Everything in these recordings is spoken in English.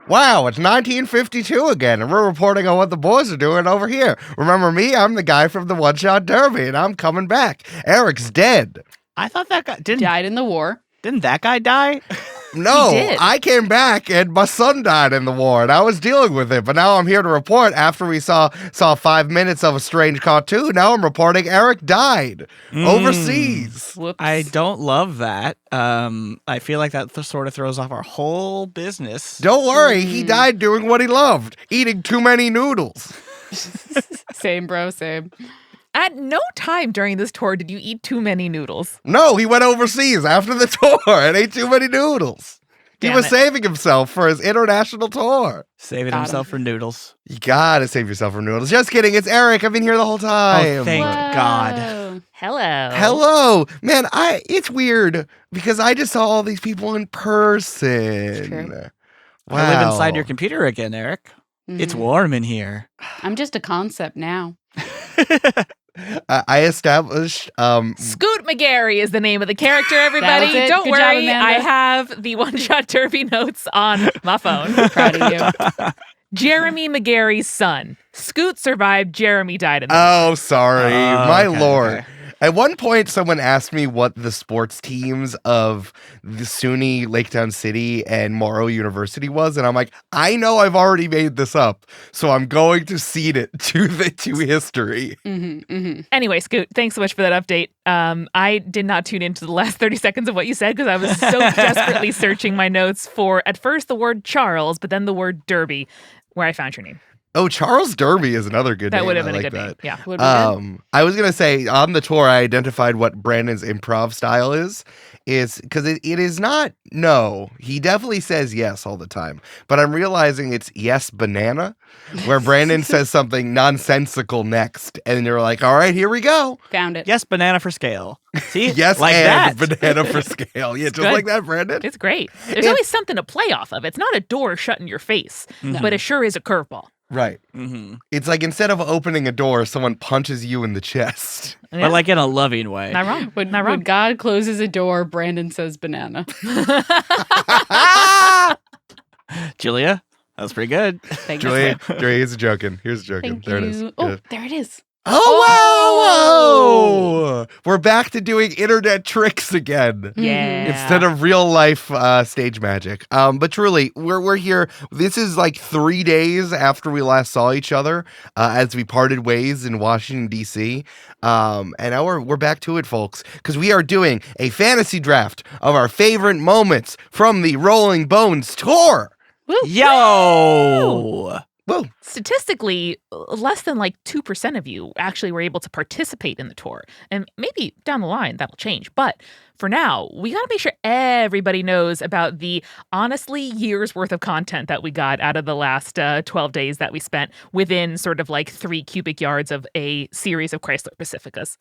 Wow, it's 1952 again, and we're reporting on what the boys are doing over here. Remember me? I'm the guy from the one-shot derby, and I'm coming back. Eric's dead. I thought that guy died in the war. Didn't that guy die? No, I came back, and my son died in the war, and I was dealing with it. But now I'm here to report after we saw 5 minutes of a strange cartoon. Now I'm reporting Eric died overseas. Whoops. I don't love that. I feel like that sort of throws off our whole business. Don't worry, he died doing what he loved, eating too many noodles. Same, bro, same. At no time during this tour did you eat too many noodles. No, he went overseas after the tour and ate too many noodles. He was saving himself for his international tour. Saving himself for noodles. You gotta save yourself for noodles. Just kidding, it's Eric. I've been here the whole time. Oh, thank God. Hello. Hello. Man, it's weird because I just saw all these people in person. It's true. Wow. I live inside your computer again, Eric. It's warm in here. I'm just a concept now. I established Scoot McGarry is the name of the character, everybody. That was it. Don't Good job, worry, Amanda. I have the one-shot derby notes on my phone. Proud of you. Jeremy McGarry's son. Scoot survived, Jeremy died in the Oh, sorry. My okay, lord. okay. At one point, someone asked me what the sports teams of the SUNY Lake Town City and Morrow University was, and I'm like, I know I've already made this up, so I'm going to cede it to history. Anyway, Scoot, thanks so much for that update. I did not tune into the last 30 seconds of what you said because I was so desperately searching my notes for, at first, the word Charles, but then the word Derby, where I found your name. Oh, Charles Derby is another good name. That would have been I a like good name. that. Yeah. Would be good. I was gonna say on the tour, I identified what Brandon's improv style is because it is not no. He definitely says yes all the time, but I'm realizing it's yes banana, where Brandon says something nonsensical next, and you're like, all right, here we go. Found it. Yes, banana for scale. See? Yes, like and that. banana for scale. Yeah, just good. like that, Brandon. It's great. There's always something to play off of. It's not a door shut in your face, but it sure is a curveball. Right. It's like instead of opening a door, someone punches you in the chest. Yeah. But like in a loving way. Not wrong. When Not wrong. God closes a door, Brandon says banana. Julia, that was pretty good. Thank you. Julia, here's a joking. Here's a joking. Thank There you. it is. Oh, Good. there it is. Oh, whoa! We're back to doing internet tricks again. Yeah. Instead of real life stage magic. But truly, we're here. This is like 3 days after we last saw each other as we parted ways in Washington, D.C. And now we're back to it, folks, because we are doing a fantasy draft of our favorite moments from the Rolling Bones tour. Woo. Yo! Whoa. Statistically, less than like 2% of you actually were able to participate in the tour. And maybe down the line that'll change. But for now, we got to make sure everybody knows about the honestly years worth of content that we got out of the last 12 days that we spent within sort of like 3 cubic yards of a series of Chrysler Pacificas.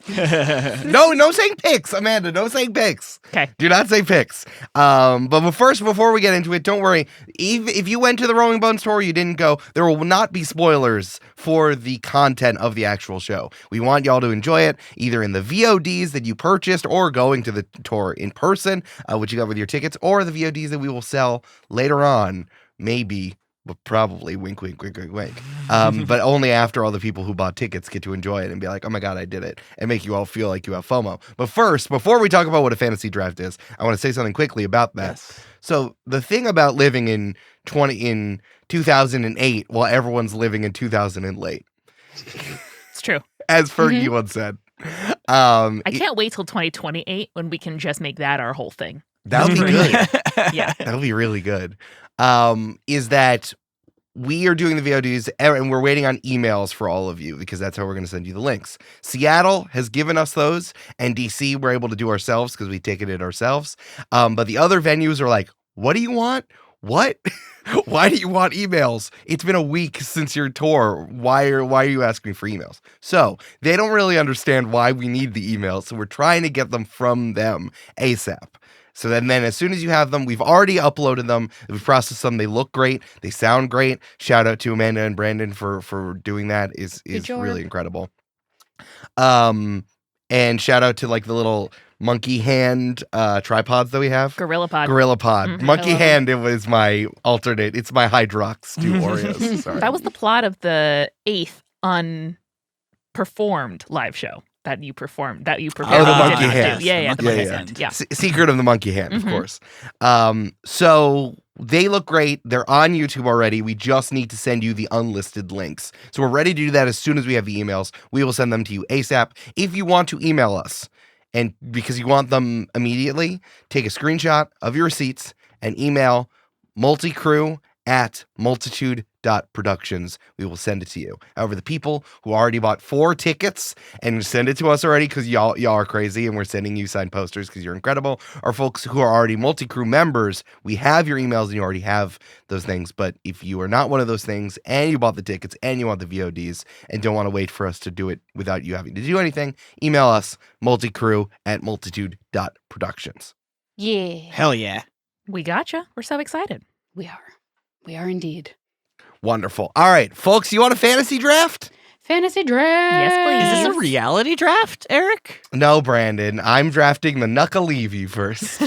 No saying picks, Amanda. No saying picks. Okay. Do not say picks. But first, before we get into it, don't worry. If you went to the Rolling Bones tour, you didn't go, there will not be spoilers for the content of the actual show. We want y'all to enjoy it, either in the VODs that you purchased or going to the tour in person, which you got with your tickets, or the VODs that we will sell later on, maybe, but probably, wink, wink, wink, wink, wink. But only after all the people who bought tickets get to enjoy it and be like, oh my God, I did it, and make you all feel like you have FOMO. But first, before we talk about what a fantasy draft is, I want to say something quickly about that. Yes. So the thing about living in 2008 while everyone's living in 2008, It's true. as Fergie once said. I can't wait till 2028 when we can just make that our whole thing. That would be good. Yeah. That would be really good. Is that we are doing the VODs and we're waiting on emails for all of you because that's how we're going to send you the links. Seattle has given us those, and DC we're able to do ourselves because we taken it ourselves. But the other venues are like, what do you want? What? Why do you want emails? It's been a week since your tour. Why are you asking for emails? So they don't really understand why we need the emails. So we're trying to get them from them ASAP. So then as soon as you have them, we've already uploaded them. We've processed them. They look great. They sound great. Shout out to Amanda and Brandon for doing that. Is really incredible. And shout out to like the little monkey hand tripods that we have. Gorilla Pod. Mm-hmm. Monkey hand, it was my alternate. It's my Hydrox to Oreos. Sorry. That was the plot of the 8th unperformed live show that you performed. Oh, the monkey hand. Yeah, the monkey yeah. hand. Yeah. Secret of the monkey hand, of course. So they look great. They're on YouTube already. We just need to send you the unlisted links. So we're ready to do that as soon as we have the emails. We will send them to you ASAP. If you want to email us, and because you want them immediately, take a screenshot of your receipts and email multicrew@multitude.productions. We will send it to you. However, the people who already bought 4 tickets and send it to us already because y'all are crazy and we're sending you signed posters because you're incredible, are folks who are already multi-crew members. We have your emails and you already have those things. But if you are not one of those things and you bought the tickets and you want the VODs and don't want to wait for us to do it without you having to do anything, email us multicrew@multitude.productions. Yeah. Hell yeah. We gotcha. We're so excited. We are indeed. Wonderful. All right, folks, you want a fantasy draft? Fantasy draft. Yes, please. Is this a reality draft, Eric? No, Brandon. I'm drafting the Knuckleavy first.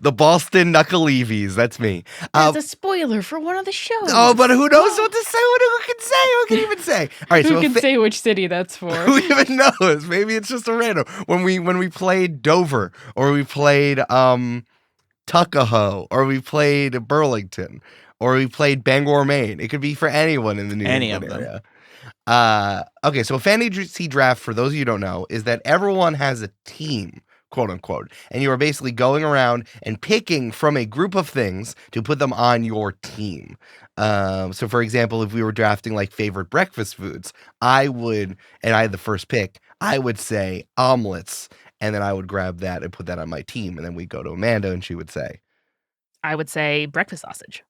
The Boston Knuckleavies. That's me. That's a spoiler for one of the shows. Oh, but who knows what to say? Who can say? Who can even say? All right, Who can say which city that's for? Who even knows? Maybe it's just a random. When we played Dover, or we played Tuckahoe, or we played Burlington, or we played Bangor, Maine. It could be for anyone in the New England area. Okay, so a fantasy draft, for those of you who don't know, is that everyone has a team, quote unquote, and you are basically going around and picking from a group of things to put them on your team. So for example, if we were drafting like favorite breakfast foods, I had the first pick, I would say omelets, and then I would grab that and put that on my team, and then we'd go to Amanda and she would say I would say breakfast sausage.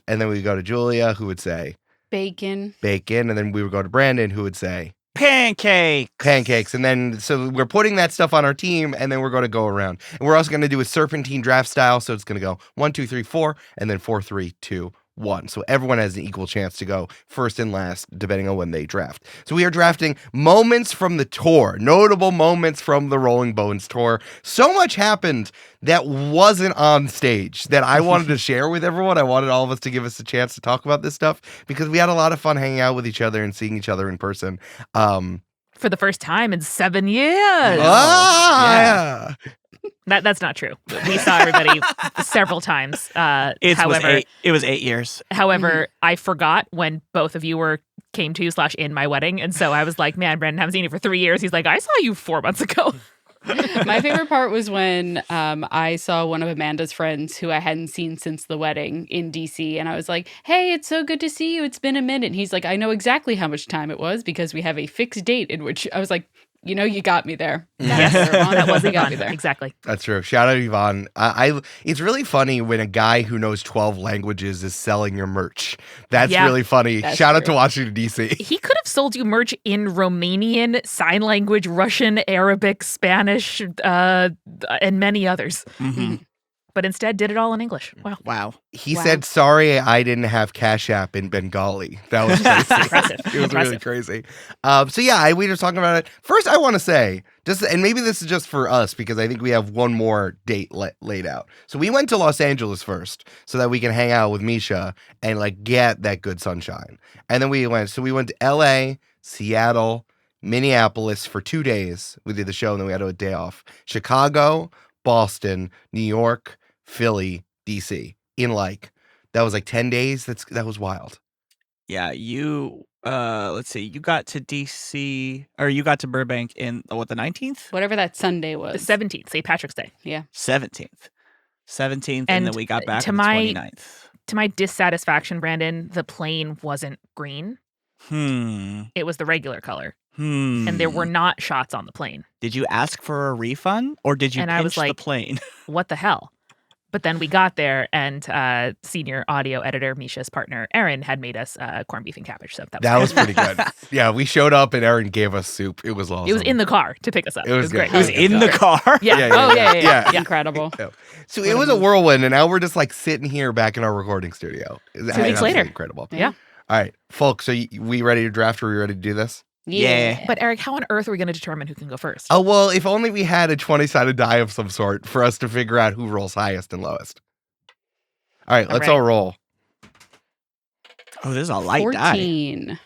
And then we go to Julia, who would say Bacon. and then we would go to Brandon, who would say pancakes. And then, so we're putting that stuff on our team, and then we're going to go around. And we're also going to do a serpentine draft style. So it's going to go 1, 2, 3, 4, and then 4, 3, 2, 1. So everyone has an equal chance to go first and last, depending on when they draft. So we are drafting moments from the tour, notable moments from the Rolling Bones tour. So much happened that wasn't on stage that I wanted to share with everyone. I wanted all of us to give us a chance to talk about this stuff because we had a lot of fun hanging out with each other and seeing each other in person. For the first time in 7 years. Yeah. That's not true. We saw everybody several times. It was 8 years. However, I forgot when both of you came to / in my wedding. And so I was like, man, Brandon, I haven't seen you for 3 years. He's like, I saw you 4 months ago. My favorite part was when I saw one of Amanda's friends who I hadn't seen since the wedding in DC. And I was like, hey, it's so good to see you. It's been a minute. And he's like, I know exactly how much time it was because we have a fixed date, in which I was like, you know, you got me there. Yes, that was a gun. Exactly. That's true. Shout out Yvonne. It's really funny when a guy who knows 12 languages is selling your merch. That's really funny. Shout out to Washington, D.C. He could have sold you merch in Romanian, sign language, Russian, Arabic, Spanish, and many others. Mm-hmm. But instead did it all in English. Wow. He said, sorry, I didn't have Cash App in Bengali. That was crazy. Impressive. It was really crazy. So yeah, we were talking about it. First, I want to say, and maybe this is just for us because I think we have one more date laid out. So we went to Los Angeles first so that we can hang out with Misha and like get that good sunshine. And then we went to LA, Seattle, Minneapolis for 2 days. We did the show and then we had a day off. Chicago, Boston, New York, Philly, DC in that was 10 days. That was wild. Yeah, you let's see, you got to DC, or you got to Burbank in the 19th? Whatever that Sunday was. The 17th, St. Patrick's Day. Yeah. 17th, and then we got back on the 29th. To my dissatisfaction, Brandon, the plane wasn't green. It was the regular color. And there were not shots on the plane. Did you ask for a refund, or did you pinch the plane? What the hell? But then we got there, and senior audio editor Misha's partner Erin had made us corned beef and cabbage. So That was pretty good. Yeah, we showed up and Erin gave us soup. It was awesome. It was in the car to pick us up. It was great. good. It was in the car. Yeah. Yeah. Incredible. So it was a whirlwind, and now we're just like sitting here back in our recording studio. 2 weeks later. Incredible. Yeah. All right, folks. So we ready to draft? Or we ready to do this? Yeah. But Eric, how on earth are we going to determine who can go first? Oh well, if only we had a 20-sided die of some sort for us to figure out who rolls highest and lowest. All right, let's all roll. Oh, this is a light die. 14.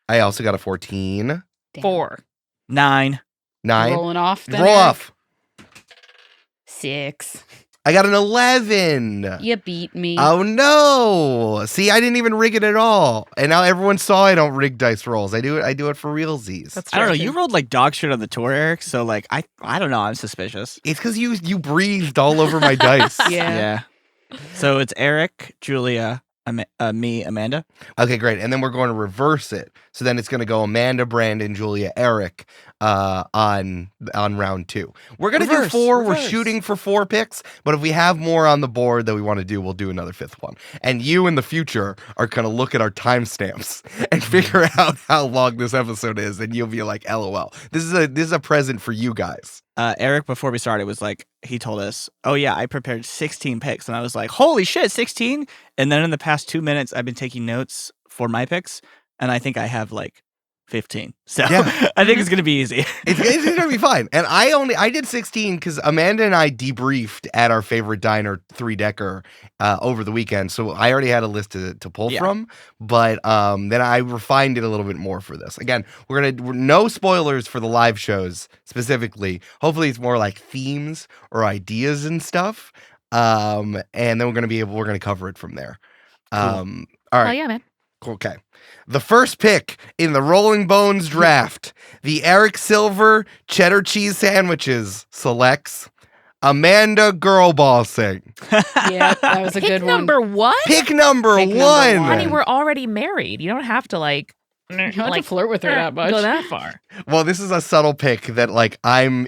I also got a 14. Damn. 4. 9. 9. Rolling off. Then, Roll Eric? off. 6. I got an 11. You beat me. Oh no! See, I didn't even rig it at all, and now everyone saw I don't rig dice rolls. I do it for realsies. That's I don't know. true. You rolled like dog shit on the tour, Eric. So like, I don't know. I'm suspicious. It's because you breathed all over my dice. Yeah. So it's Eric, Julia, me, Amanda. Okay, great. And then we're going to reverse it. So then it's going to go Amanda, Brandon, Julia, Eric on round 2. We're going to do 4. We're shooting for 4 picks. But if we have more on the board that we want to do, we'll do another 5th one. And you in the future are going to look at our timestamps and figure out how long this episode is. And you'll be like, LOL. This is a present for you guys. Eric, before we started, was like, he told us, oh yeah, I prepared 16 picks. And I was like, holy shit, 16? And then in the past 2 minutes, I've been taking notes for my picks. And I think I have like 15. So Yeah. I think it's going to be easy. It's going to be fine. And I did 16 because Amanda and I debriefed at our favorite diner 3-decker over the weekend. So I already had a list to pull from. But then I refined it a little bit more for this. Again, we're no spoilers for the live shows specifically. Hopefully it's more like themes or ideas and stuff. And then we're going to cover it from there. Cool. All right. Oh, yeah, man. Okay. The first pick in the Rolling Bones draft, the Eric Silver cheddar cheese sandwiches selects Amanda Girlbossing. Yeah, that was a Pick good one. number 1? Pick number Pick number 1. one. Honey, we're already married. You don't have to You don't have to flirt with her that much. Go that far. Well, this is a subtle pick that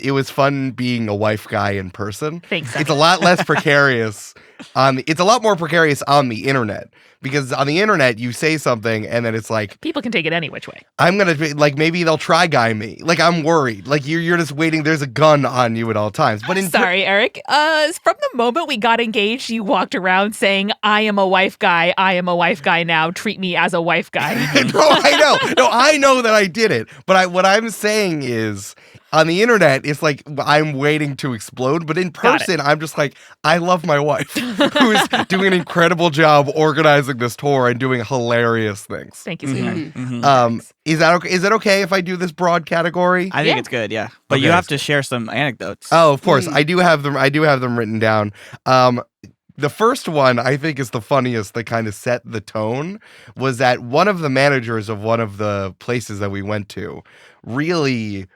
it was fun being a wife guy in person. Thanks. It's a lot less precarious it's a lot more precarious on the internet, because on the internet you say something and then it's like, People can take it any which way. I'm gonna be like, maybe they'll try guy me. Like, I'm worried. Like, you're just waiting. There's a gun on you at all times. But Sorry, Eric. From the moment we got engaged, you walked around saying, I am a wife guy. I am a wife guy now. Treat me as a wife guy. No, I know. No, I know that I did it. But what I'm saying is, on the internet, it's like I'm waiting to explode. But in person, I'm just like, I love my wife, who's doing an incredible job organizing this tour and doing hilarious things. Thank you, sweetheart. Mhm. Is that okay if I do this broad category? I think it's good, yeah. But you Okay. have to share some anecdotes. Oh, of course. I do have them written down. The first one I think is the funniest, that kind of set the tone, was that one of the managers of one of the places that we went to really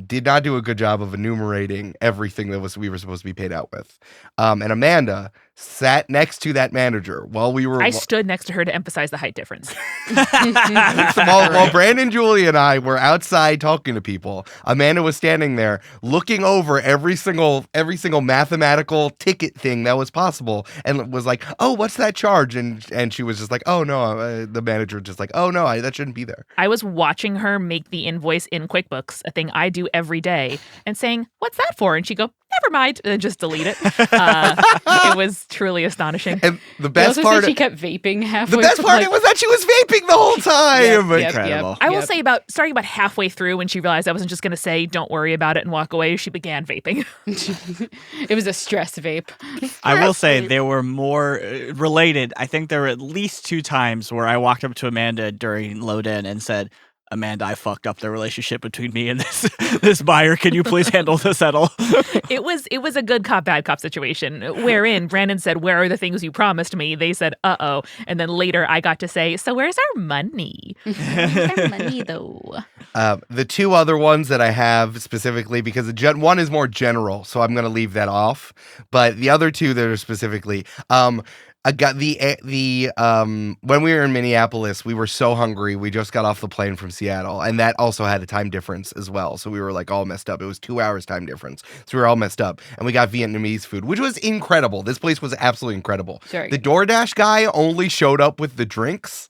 did not do a good job of enumerating everything that we were supposed to be paid out with. And Amanda sat next to that manager while we were... I stood next to her to emphasize the height difference. while Brandon, Julie, and I were outside talking to people, Amanda was standing there looking over every single mathematical ticket thing that was possible, and was like, "Oh, what's that charge?" And she was just like, "Oh no," the manager just like, "Oh no, that shouldn't be there." I was watching her make the invoice in QuickBooks, a thing I do every day, and saying, "What's that for?" And she'd go, "Never mind," and then just delete it. It was truly astonishing. And the You best also part, said she kept vaping halfway. the best through, part like, was that she was vaping the whole time. Yep, Incredible. I will say starting about halfway through, when she realized I wasn't just going to say, "Don't worry about it," and walk away, she began vaping. it was a stress vape. I will say there were more related. I think there were at least 2 times where I walked up to Amanda during load in and said, "Amanda, I fucked up the relationship between me and this buyer. Can you please handle the settle?" It was a good cop, bad cop situation, wherein Brandon said, "Where are the things you promised me?" They said, "Uh-oh." And then later I got to say, "So where's our money?" Where's our money, though? The 2 other ones that I have specifically, because one is more general, so I'm going to leave that off. But the other 2 that are specifically, I got when we were in Minneapolis, we were so hungry. We just got off the plane from Seattle, and that also had a time difference as well. So we were like all messed up. It was 2 hours time difference, so we were all messed up. And we got Vietnamese food, which was incredible. This place was absolutely incredible. Sorry. The DoorDash guy only showed up with the drinks.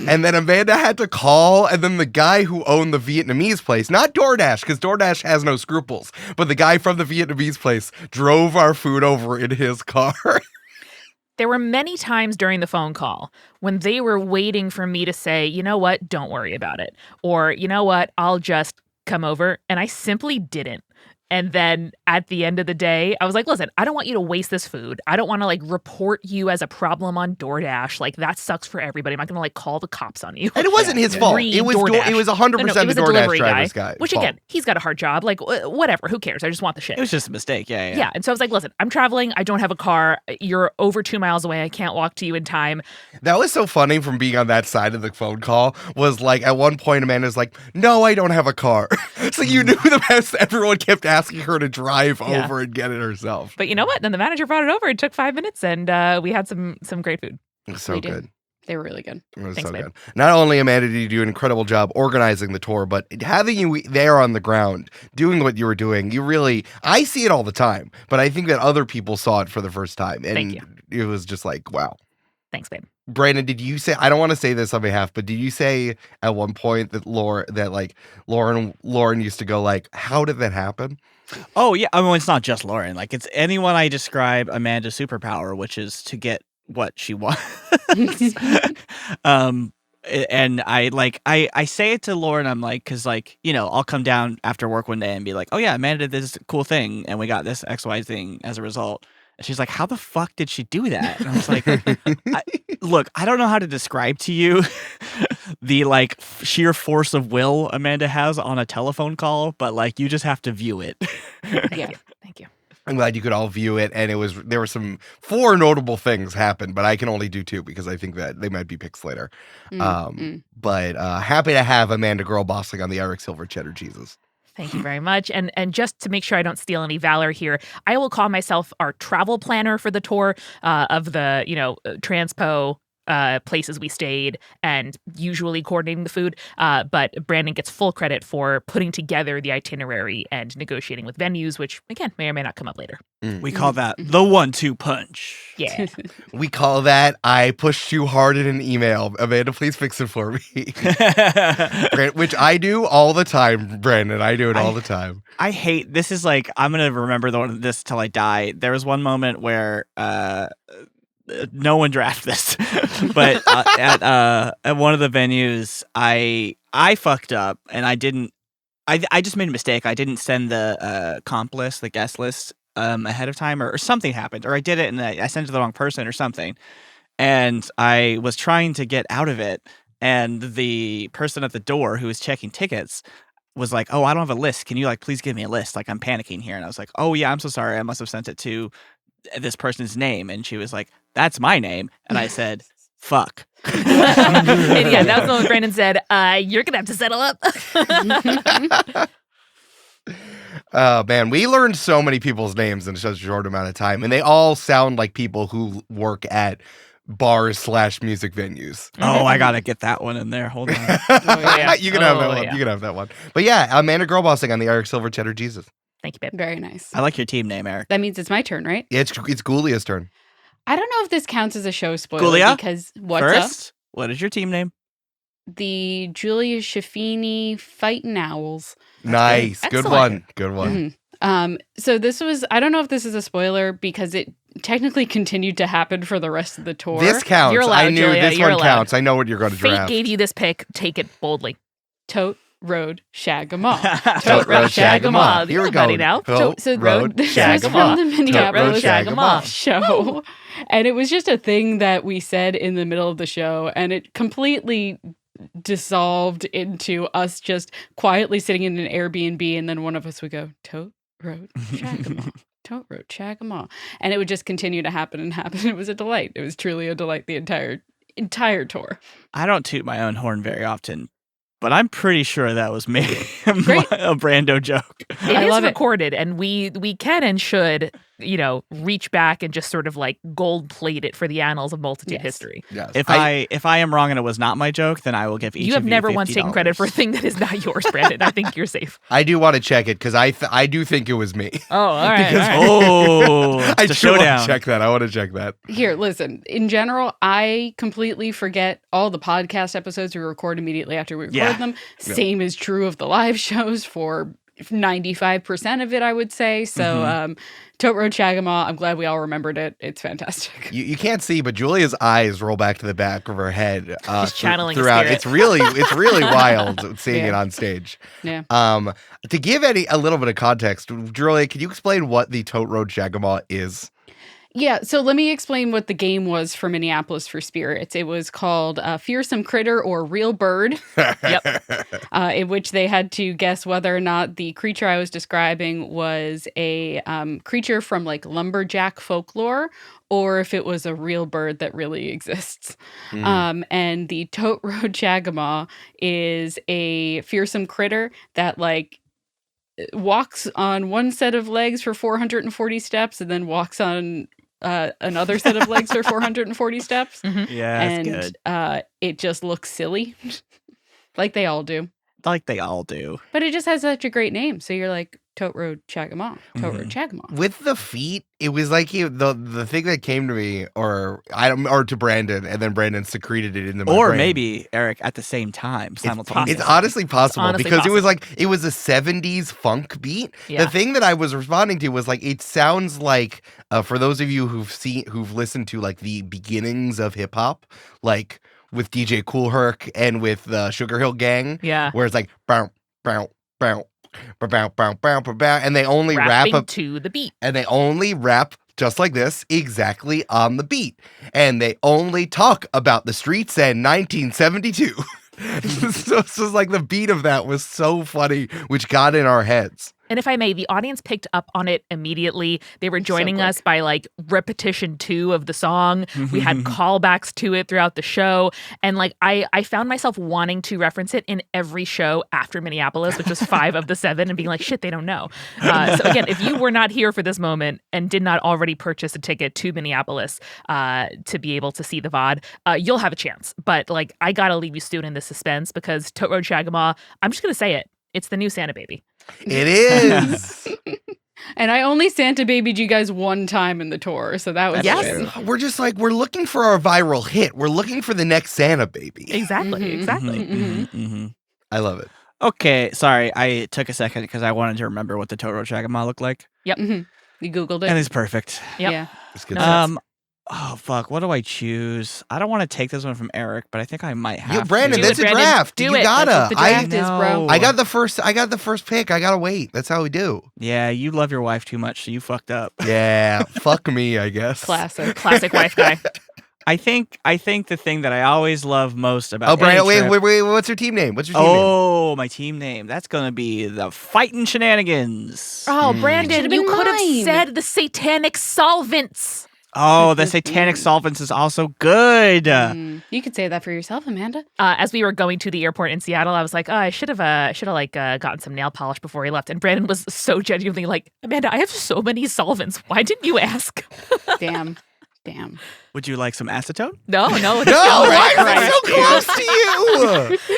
And then Amanda had to call, and then the guy who owned the Vietnamese place, not DoorDash, because DoorDash has no scruples, but the guy from the Vietnamese place drove our food over in his car. There were many times during the phone call when they were waiting for me to say, you know what, don't worry about it. Or, you know what, I'll just come over. And I simply didn't. And then at the end of the day, I was like, listen, I don't want you to waste this food. I don't want to like report you as a problem on DoorDash. Like that sucks for everybody. I'm not going to like call the cops on you. And it wasn't his fault. It was 100% it was the a DoorDash delivery driver's guy. Which fault. again, he's got a hard job. Like whatever, who cares? I just want the shit. It was just a mistake. Yeah. Yeah. And so I was like, listen, I'm traveling. I don't have a car. You're over 2 miles away. I can't walk to you in time. That was so funny from being on that side of the phone call was like at one point Amanda's like, no, I don't have a car. So you knew the best. Everyone kept asking her to drive over and get it herself. But you know what? Then the manager brought it over. It took 5 minutes and we had some great food. It was so We good. did. They were really good. It was Thanks, so babe. good. Not only, Amanda, did you do an incredible job organizing the tour, but having you there on the ground, doing what you were doing, I see it all the time, but I think that other people saw it for the first time. And Thank you. It was just like, wow. Thanks, babe. Brandon, did you say, I don't want to say this on behalf, but did you say at one point that Lauren used to go like, how did that happen? Oh yeah, I mean it's not just Lauren. Like it's anyone I describe Amanda's superpower, which is to get what she wants. And I say it to Lauren. I'm like, because like I'll come down after work one day and be like, oh yeah, Amanda did this cool thing, and we got this XY thing as a result. And she's like, how the fuck did she do that? And I was like, look, I don't know how to describe to you the like sheer force of will Amanda has on a telephone call, but like you just have to view it. Yeah. Thank you. I'm glad you could all view it, and there were some 4 notable things happened, but I can only do 2 because I think that they might be picked later. But happy to have Amanda girl bossing on the Eric Silver Cheddar Jesus. Thank you very much. And just to make sure I don't steal any valor here, I will call myself our travel planner for the tour of the, transpo places we stayed and usually coordinating the food. But Brandon gets full credit for putting together the itinerary and negotiating with venues, which, again, may or may not come up later. We call that the 1-2 punch. Yeah. We call that I pushed too hard in an email. Amanda, please fix it for me. Which I do all the time, Brandon. I do it all the time. I hate this. Is like I'm gonna remember this till I die. There was one moment where no one draft this, but at one of the venues, I fucked up and I didn't. I just made a mistake. I didn't send the comp list, the guest list, ahead of time, or something happened, or I did it and I sent it to the wrong person or something. And I was trying to get out of it, and the person at the door who was checking tickets was like, "Oh, I don't have a list. Can you like please give me a list? Like I'm panicking here." And I was like, "Oh yeah, I'm so sorry. I must have sent it to this person's name." And she was like, "That's my name." And I said, "Fuck." And yeah, that was the one Brandon said, you're going to have to settle up. Oh, man, we learned so many people's names in such a short amount of time, and they all sound like people who work at bars/music venues. Oh, I got to get that one in there. Hold on. Yeah. You can have that Oh, one. yeah. You can have that one. But yeah, Amanda Girlbossing on the Eric Silver Cheddar Jesus. Thank you, babe. Very nice. I like your team name, Eric. That means it's my turn, right? Yeah, it's Gulia's turn. I don't know if this counts as a show spoiler Gulia? because what's up? First, what is your team name? The Julia Schifini Fightin' Owls. Nice. Good Excellent. one. Good one. So this was, I don't know if this is a spoiler because it technically continued to happen for the rest of the tour. This counts. You're allowed, I knew Julia, this you're one allowed. counts. I know what you're going to Fate draft. gave you this pick. Take it boldly. Tote, Road, Shag-a-Maw. Tote, Road, Shag-a-Maw. Here we Everybody go. now. Tote, So Road, this was Shag-a-Maw. from the Tote, Road, Minneapolis Shag-a-Maw. show. And it was just a thing that we said in the middle of the show, and it completely dissolved into us just quietly sitting in an Airbnb, and then one of us would go, Tote, Road, Shag-a-Maw. Tote, Road, Shag-a-Maw. And it would just continue to happen and happen. It was a delight. It was truly a delight the entire tour. I don't toot my own horn very often, but I'm pretty sure that was me. Great. A Brando joke. It I is love it. recorded, and we can and should reach back and just sort of like gold plate it for the annals of multitude Yes. history. Yes. If I am wrong and it was not my joke, then I will give each You of have never once $50. taken credit for a thing that is not yours, Brandon. I think you're safe. I do want to check it because I do think it was me. Oh, all right. Because- Oh, I it's a do want showdown. to check that. I want to check that. Here, listen. In general, I completely forget all the podcast episodes we record immediately after we record Yeah. them. Yeah. Same is true of the live shows for 95% of it, I would say. So, Tote Road Shagamaw, I'm glad we all remembered it. It's fantastic. You can't see, but Julia's eyes roll back to the back of her head. She's channeling a throughout. spirit. It's really wild seeing it on stage. Yeah. To give a little bit of context, Julia, can you explain what the Tote Road Shagamaw is? Yeah, so let me explain what the game was for Minneapolis for Spirits. It was called Fearsome Critter or Real Bird. In which they had to guess whether or not the creature I was describing was a creature from like lumberjack folklore or if it was a real bird that really exists. And the Tote Road Shagamaw is a fearsome critter that like walks on one set of legs for 440 steps and then walks on another set of legs for 440 steps. Yeah, that's good. And it just looks silly. Like they all do. Like they all do. But it just has such a great name. So you're like, Tote Road Shagamaw. Tote Road Shagamaw. With the feet, it was like the thing that came to me, or to Brandon, and then Brandon secreted it into my Or brain. maybe, Eric, at the same time, simultaneously. It's honestly possible honestly because possible. it was a 70s funk beat. Yeah. The thing that I was responding to was like it sounds like for those of you who've listened to like the beginnings of hip hop, like with DJ Kool Herc and with the Sugar Hill Gang, Yeah. where it's like bow bow bow bow bow bow bow, and they only rap Rapping up to the beat. and they only rap just like this, exactly on the beat. And they only talk about the streets and 1972. So it's just like the beat of that was so funny, which got in our heads. And if I may, the audience picked up on it immediately. They were joining quick. us by like repetition 2 of the song. We had callbacks to it throughout the show. And like I found myself wanting to reference it in every show after Minneapolis, which was 5 of the 7, and being like, shit, they don't know. So again, if you were not here for this moment and did not already purchase a ticket to Minneapolis to be able to see the VOD, you'll have a chance. But like, I gotta leave you stewing in the suspense because Tote Road Shagamaw, I'm just gonna say it. It's the new Santa Baby. It is. And I only Santa babied you guys one time in the tour. So that was Yes. good. We're just like, we're looking for our viral hit. We're looking for the next Santa baby. Exactly, exactly. I love it. Okay, sorry. I took a second because I wanted to remember what the Tote Road Shagamaw looked like. Yep. You Googled it. And it's perfect. Yep. Yeah. It's good No, stuff. Oh, fuck. What do I choose? I don't want to take this one from Eric, but I think I might have Yo, Brandon, to. Do that's it, a Brandon. draft. Do you it. gotta. That's what the draft is, bro. I got the first pick. I gotta wait. That's how we do. Yeah, you love your wife too much, so you fucked up. Yeah. Fuck me, I guess. Classic. Classic wife guy. I think the thing that I always love most about Oh, Brandon, any trip- wait. What's your team name? What's your team name? Oh, my team name. That's gonna be the Fightin' Shenanigans. Oh, Brandon, Should've you been could have mine. said the satanic solvents. Oh, the Satanic Solvents is also good. You could say that for yourself, Amanda. As we were going to the airport in Seattle, I was like, oh, I should have gotten some nail polish before he left. And Brandon was so genuinely like, Amanda, I have so many solvents. Why didn't you ask? Damn. Would you like some acetone? No, it's No, right, why is it so close to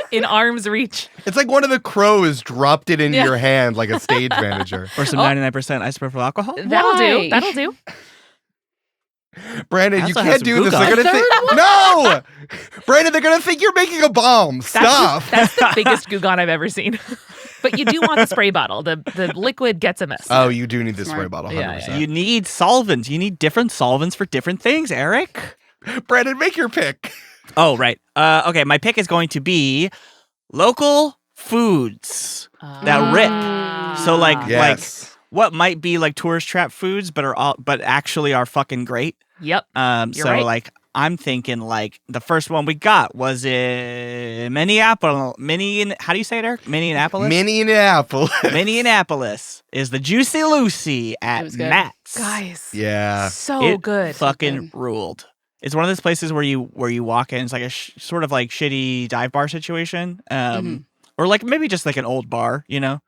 you? in arm's reach. It's like one of the crows dropped it into Yeah. your hand like a stage manager. Or some 99% isopropyl alcohol? That'll do. Why? That'll do. Brandon, I you also have can't some do this. Grugle. They're gonna think no, Brandon. They're gonna think you're making a bomb. Stop. That's the biggest Gugon I've ever seen. But you do want the spray bottle. The liquid gets a mess. Oh, you do need the Smart. spray bottle. 100%. Yeah, You need solvents. You need different solvents for different things, Eric. Brandon, make your pick. Oh, right. Okay, my pick is going to be local foods that rip. So like Yes. what might be like tourist trap foods, but actually are fucking great. Yep. So right. like I'm thinking like the first one we got was Minneapolis. How do you say it, Eric? Minneapolis. Minneapolis. Minneapolis is the Juicy Lucy It at was good. Matt's. Guys. Yeah. So It good. Fucking ruled. It's one of those places where you walk in. It's like a sort of like shitty dive bar situation, or like maybe just like an old bar, you know.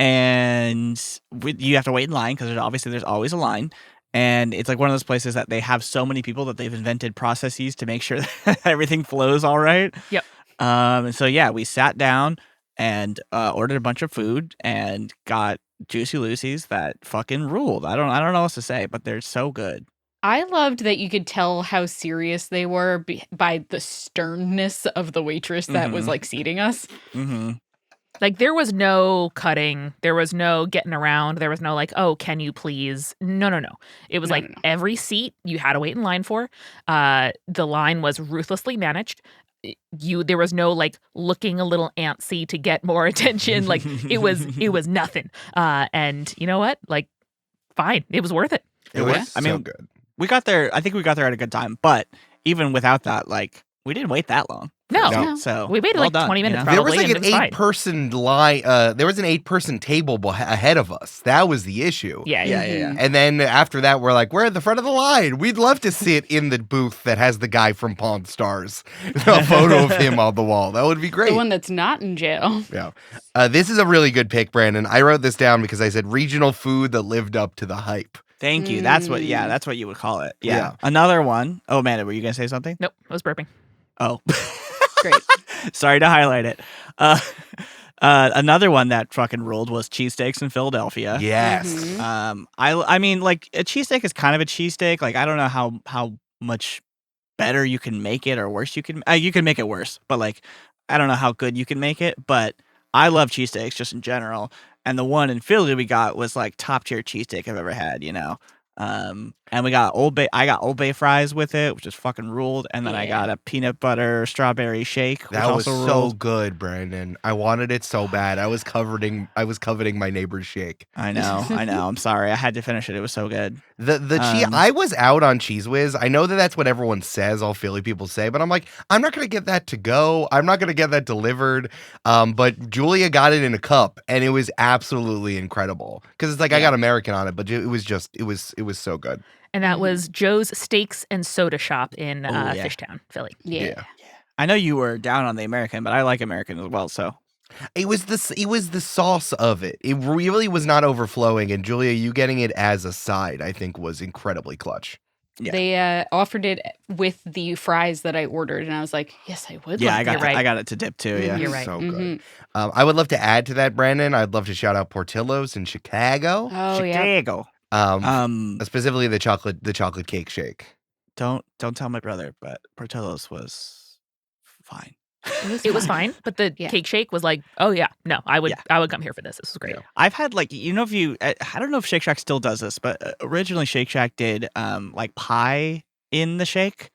and you have to wait in line because there's always a line. And it's like one of those places that they have so many people that they've invented processes to make sure that everything flows all right. Yep. And so yeah, we sat down and ordered a bunch of food and got Juicy Lucy's that fucking ruled. I don't know what else to say, but they're so good. I loved that you could tell how serious they were by the sternness of the waitress that was Mhm. like seating us. Mm-hmm. Like there was no cutting, there was no getting around, there was no like, oh, can you please? No. It was No, like no, no. every seat you had to wait in line for. The line was ruthlessly managed. There was no like looking a little antsy to get more attention. Like it was nothing. And you know what? Like, fine, it was worth it. It was Yeah. so I mean, good. we got there. I think we got there at a good time, but even without that, like we didn't wait that long. No. No. So We waited well like done, 20 you minutes know? probably. There was like and an it was fine. 8-person line. There was an 8-person table ahead of us. That was the issue. Yeah. Yeah. And then after that, we're like, we're at the front of the line. We'd love to sit in the booth that has the guy from Pawn Stars, a photo of him on the wall. That would be great. The one that's not in jail. Yeah. This is a really good pick, Brandon. I wrote this down because I said regional food that lived up to the hype. Thank you. That's what. Mm. Yeah, that's what you would call it. Yeah. Yeah. Another one. Oh, Amanda, were you gonna say something? Nope, I was burping. Oh, Great. sorry to highlight it. Another one that fucking ruled was cheesesteaks in Philadelphia. Yes. Mhm. I mean, like a cheesesteak is kind of a cheesesteak. Like I don't know how much better you can make it or worse you can make it worse, but like I don't know how good you can make it. But I love cheesesteaks just in general, and the one in Philly we got was like top tier cheesesteak I've ever had. You know. And we got I got Old Bay fries with it, which is fucking ruled. And then I Yeah. got a peanut butter strawberry shake, which That was also so ruled. good, Brandon. I wanted it so bad. I was coveting my neighbor's shake. I know. I'm sorry. I had to finish it. It was so good. The cheese. I was out on Cheese Whiz. I know that that's what everyone says. All Philly people say, but I'm like, I'm not gonna get that to go. I'm not gonna get that delivered. But Julia got it in a cup, and it was absolutely incredible. Because it's like I Yeah. got American on it, but it was so good. And that Mhm. was Joe's Steaks and Soda Shop in Oh, yeah. Fishtown, Philly. Yeah. I know you were down on the American, but I like American as well. So It was the sauce of it. It really was not overflowing. And Julia, you getting it as a side, I think, was incredibly clutch. Yeah. They offered it with the fries that I ordered, and I was like, yes, I would. yeah, like I got that. You're right. I got it to dip too. Yeah. Mhm. You're right. So good. Mhm. I would love to add to that, Brandon. I'd love to shout out Portillo's in Chicago. Oh, yeah. Chicago. Specifically the chocolate cake shake. Don't tell my brother, but Portillo's was fine. It was fine, but the Yeah. cake shake was like, oh yeah, no, I would Yeah. come here for this. This was great. Yeah. I've had like I don't know if Shake Shack still does this, but originally Shake Shack did like pie in the shake.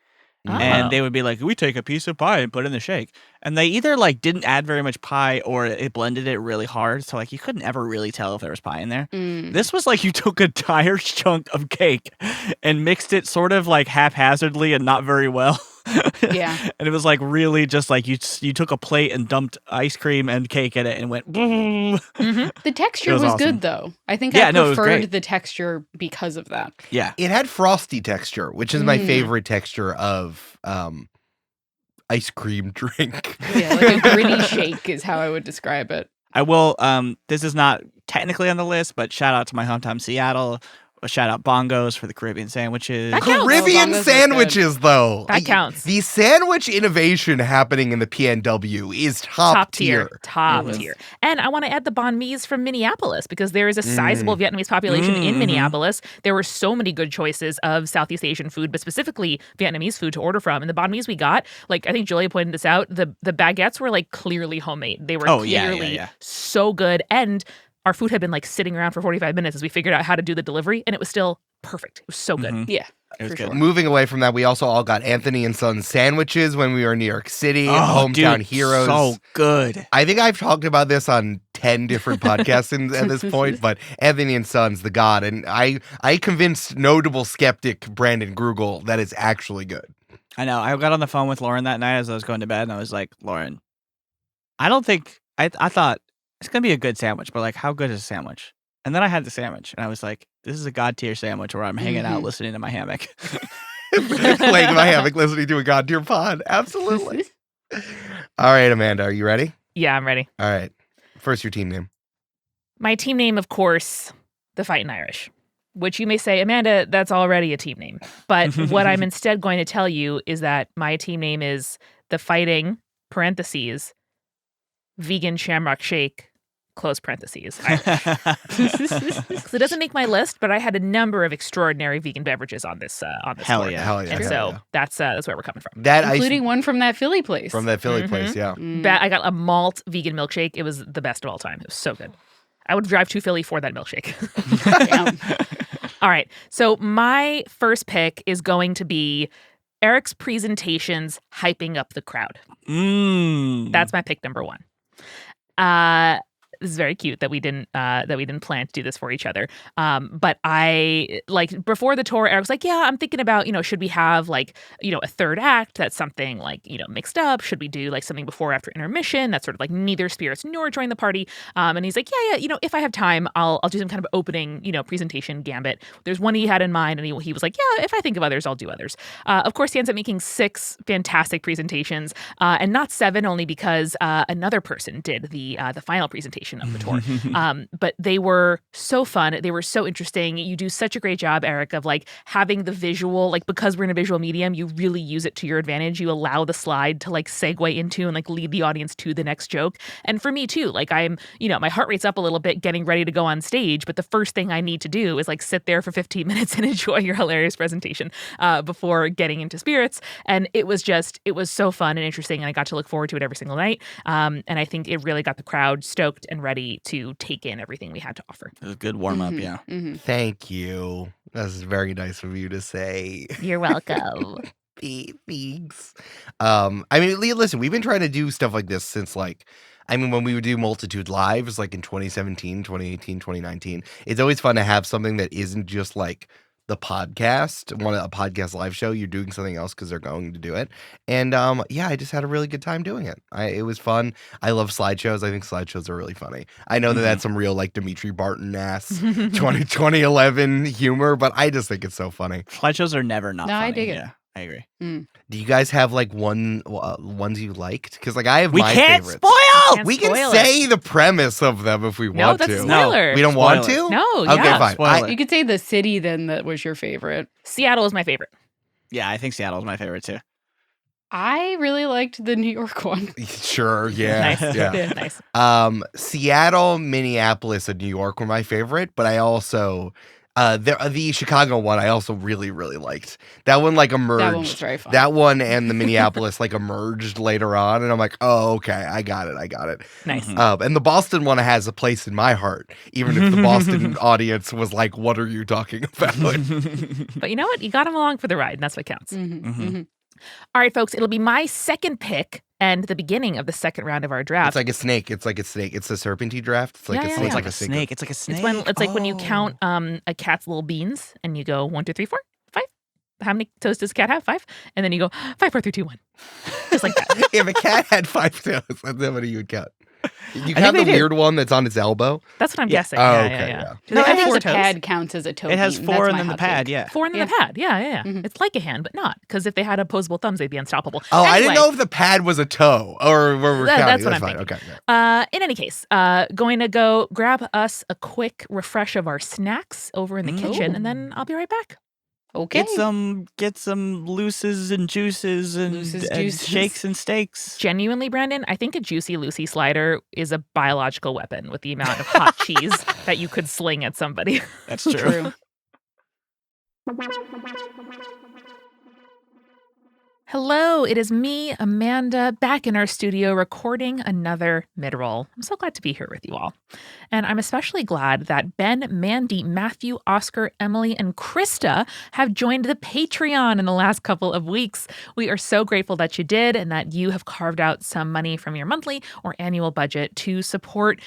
Oh. And they would be like, we take a piece of pie and put it in the shake. And they either like didn't add very much pie or it blended it really hard. So like you couldn't ever really tell if there was pie in there. Mm. This was like you took an entire chunk of cake and mixed it sort of like haphazardly and not very well. Yeah. And it was like really just like you took a plate and dumped ice cream and cake in it and went, boom. Mhm. The texture It was, was awesome. good, though. I think Yeah, I no, it was preferred great. the texture because of that. Yeah. It had frosty texture, which is my Mm. favorite texture of ice cream drink. Yeah, like a gritty shake is how I would describe it. I will. This is not technically on the list, but shout out to my hometown Seattle. A shout out Bongos for the Caribbean sandwiches. That counts. Caribbean Bongos are good. sandwiches, though. That counts. The sandwich innovation happening in the PNW is top tier. Top It was. tier. And I want to add the banh mi's from Minneapolis because there is a sizable Vietnamese population in Mhm. Minneapolis. There were so many good choices of Southeast Asian food, but specifically Vietnamese food to order from. And the banh mi's we got, like I think Julia pointed this out, the baguettes were like clearly homemade. They were clearly so good. And our food had been like sitting around for 45 minutes as we figured out how to do the delivery, and it was still perfect. It was so good. Mhm. Yeah, It was for good. sure. Moving away from that, we also all got Anthony and Son sandwiches when we were in New York City. Oh, Hometown dude, heroes. So good. I think I've talked about this on 10 different podcasts at this point, but Anthony and Son's the god. And I convinced notable skeptic Brandon Grugle that it's actually good. I know. I got on the phone with Lauren that night as I was going to bed, and I was like, Lauren, I don't think I thought it's gonna be a good sandwich, but like, how good is a sandwich? And then I had the sandwich, and I was like, this is a god tier sandwich where I'm hanging out Mhm. listening to my hammock. Laying in my hammock listening to a god tier pod. Absolutely. All right, Amanda, are you ready? Yeah, I'm ready. All right. First, your team name. My team name, of course, the Fightin' Irish, which you may say, Amanda, that's already a team name. But what I'm instead going to tell you is that my team name is the Fighting, parentheses, Vegan Shamrock Shake, close parentheses, Irish. Because it doesn't make my list, but I had a number of extraordinary vegan beverages on this Hell tour. yeah. Hell yeah. And hell so yeah. that's where we're coming from. That Including one from that Philly place. from that Philly place, yeah. I got a malt vegan milkshake. It was the best of all time. It was so good. I would drive to Philly for that milkshake. Damn. All right. So my first pick is going to be Eric's presentations hyping up the crowd. That's my pick number 1. This is very cute that we didn't plan to do this for each other. But I before the tour, Eric was like, yeah, I'm thinking about, should we have a third act that's something mixed up? Should we do something before or after intermission that's sort of neither spirits nor join the party? And he's like, yeah, if I have time, I'll do some kind of opening, presentation gambit. There's one he had in mind, and he was like, yeah, if I think of others, I'll do others. Of course, he ends up making 6 fantastic presentations, and not 7, only because another person did the final presentation of the tour. But they were so fun. They were so interesting. You do such a great job, Eric, of having the visual, because we're in a visual medium, you really use it to your advantage. You allow the slide to segue into and lead the audience to the next joke. And for me too, I'm, my heart rate's up a little bit getting ready to go on stage, but the first thing I need to do is sit there for 15 minutes and enjoy your hilarious presentation before getting into spirits. And it was so fun and interesting, and I got to look forward to it every single night. And I think it really got the crowd stoked and ready to take in everything we had to offer. It was a good warm up, yeah. Thank you. That's very nice of you to say. You're welcome. Thanks. I mean, listen, we've been trying to do stuff like this since when we would do Multitude Lives, in 2017, 2018, 2019, it's always fun to have something that isn't just the podcast, a podcast live show. You're doing something else because they're going to do it. And I just had a really good time doing it. It was fun. I love slideshows. I think slideshows are really funny. I know that that's some real Dimitri Barton-ass 2011 humor, but I just think it's so funny. Slideshows are never not funny. I dig it. Yeah, I agree. Do you guys have ones you liked? Because I have We my can't favorites. spoil! We can spoil say the premise of them if we No, want that's to. a spoiler. We don't Spoil want it. to? No, Okay, yeah. fine. Spoil it. You could say the city then that was your favorite. Seattle is my favorite. Yeah, I think Seattle's my favorite too. I really liked the New York one. Sure, yeah. Nice. Yeah. Nice. Seattle, Minneapolis, and New York were my favorite, but I also the Chicago one I also really, really liked. That one emerged. That one was very fun. That one and the Minneapolis emerged later on, and I'm like, oh, okay, I got it. Nice. And the Boston one has a place in my heart, even if the Boston audience was like, what are you talking about? But you know what? You got them along for the ride, and that's what counts. All right, folks, it'll be my second pick and the beginning of the second round of our draft. It's like a snake. It's a serpentine draft. It's like Yeah, a yeah, snake. yeah. It's like a snake. snake. It's like a snake. It's like when you count a cat's little beans and you go 1, 2, 3, 4, 5. How many toes does a cat have? 5. And then you go 5, 4, 3, 2, 1. Just like that. If a cat had 5 tails, that's how many you would count. You think count the they do. weird one that's on its elbow. That's what I'm guessing. Oh, Yeah, okay, yeah. yeah. Do they I have think 4 the toes? pad counts as a toe. It has bean. 4 That's and my then the hot pad, take. yeah. 4 and then the pad. Yeah. It's like a hand, but not. Because if they had opposable thumbs, they'd be unstoppable. Oh, I didn't Anyway, know if the pad was a toe or where we're counting. That's what I'm fine. thinking. Okay. Yeah. In any case, going to go grab us a quick refresh of our snacks over in the kitchen, and then I'll be right back. Okay. Get some looses and juices and, Juices. shakes and steaks. Genuinely, Brandon, I think a Juicy Lucy slider is a biological weapon with the amount of hot cheese that you could sling at somebody. That's true. Hello, it is me, Amanda, back in our studio recording another mid-roll. I'm so glad to be here with you all. And I'm especially glad that Ben, Mandy, Matthew, Oscar, Emily, and Krista have joined the Patreon in the last couple of weeks. We are so grateful that you did and that you have carved out some money from your monthly or annual budget to support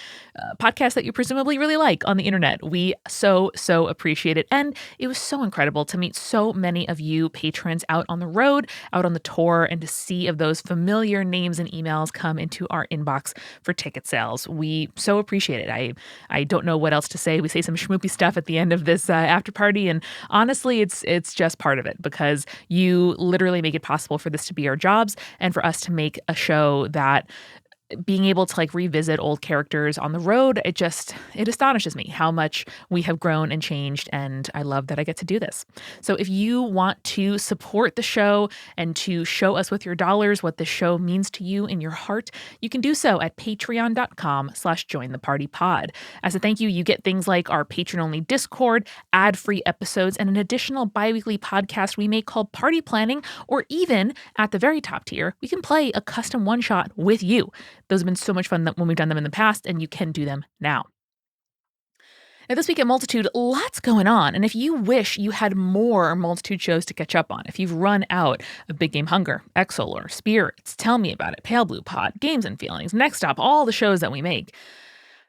podcasts that you presumably really like on the internet. We so appreciate it. And it was so incredible to meet so many of you patrons out on the road, out on the tour, and to see of those familiar names and emails come into our inbox for ticket sales. We so appreciate it. I don't know what else to say. We say some schmoopy stuff at the end of this after party, and honestly, it's just part of it because you literally make it possible for this to be our jobs and for us to make a show that being able to like revisit old characters on the road, it astonishes me how much we have grown and changed, and I love that I get to do this. So if you want to support the show and to show us with your dollars what the show means to you in your heart, you can do so at patreon.com/jointhepartypod. As a thank you, you get things like our patron-only Discord, ad-free episodes, and an additional bi-weekly podcast we make called Party Planning, or even at the very top tier, we can play a custom one-shot with you. Those have been so much fun when we've done them in the past, and you can do them now. Now, this week at Multitude, lots going on. And if you wish you had more Multitude shows to catch up on, if you've run out of Big Game Hunger, X-Solar, Spirits, Tell Me About It, Pale Blue Pod, Games and Feelings, Next Stop, all the shows that we make,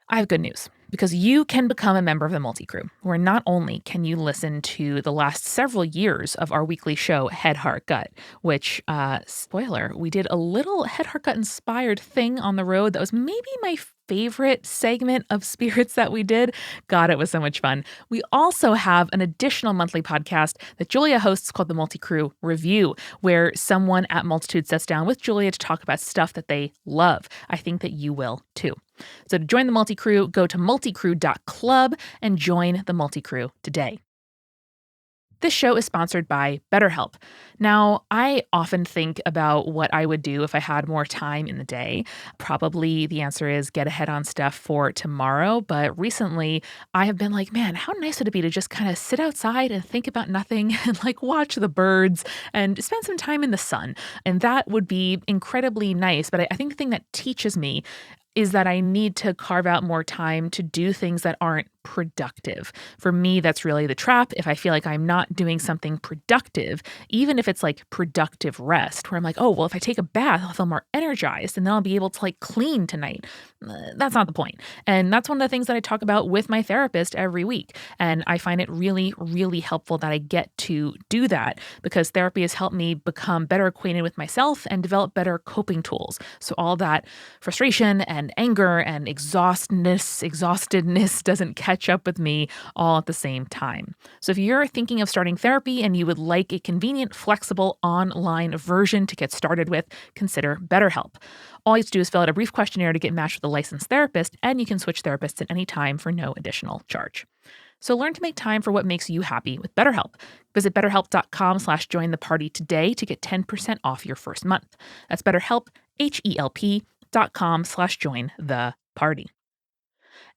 I have good news. Because you can become a member of the Multi-Crew, where not only can you listen to the last several years of our weekly show, Head, Heart, Gut, which, spoiler, we did a little Head, Heart, Gut inspired thing on the road that was maybe my favorite segment of Spirits that we did. God, it was so much fun. We also have an additional monthly podcast that Julia hosts called the Multi-Crew Review, where someone at Multitude sits down with Julia to talk about stuff that they love. I think that you will too. So to join the Multi-Crew, go to multicrew.club and join the Multi-Crew today. This show is sponsored by BetterHelp. Now, I often think about what I would do if I had more time in the day. Probably the answer is get ahead on stuff for tomorrow. But recently, I have been like, man, how nice would it be to just kind of sit outside and think about nothing and like watch the birds and spend some time in the sun. And that would be incredibly nice. But I think the thing that teaches me is that I need to carve out more time to do things that aren't productive. For me, that's really the trap. If I feel like I'm not doing something productive, even if it's like productive rest, where I'm like, oh, well, if I take a bath, I'll feel more energized and then I'll be able to like clean tonight. That's not the point. And that's one of the things that I talk about with my therapist every week. And I find it really, really helpful that I get to do that because therapy has helped me become better acquainted with myself and develop better coping tools. So all that frustration and anger and exhaustedness doesn't catch up with me all at the same time. So if you're thinking of starting therapy and you would like a convenient, flexible online version to get started with, consider BetterHelp. All you have to do is fill out a brief questionnaire to get matched with a licensed therapist, and you can switch therapists at any time for no additional charge. So learn to make time for what makes you happy with BetterHelp. Visit betterhelp.com/jointheparty today to get 10% off your first month. That's BetterHelp, HELP.com/jointheparty.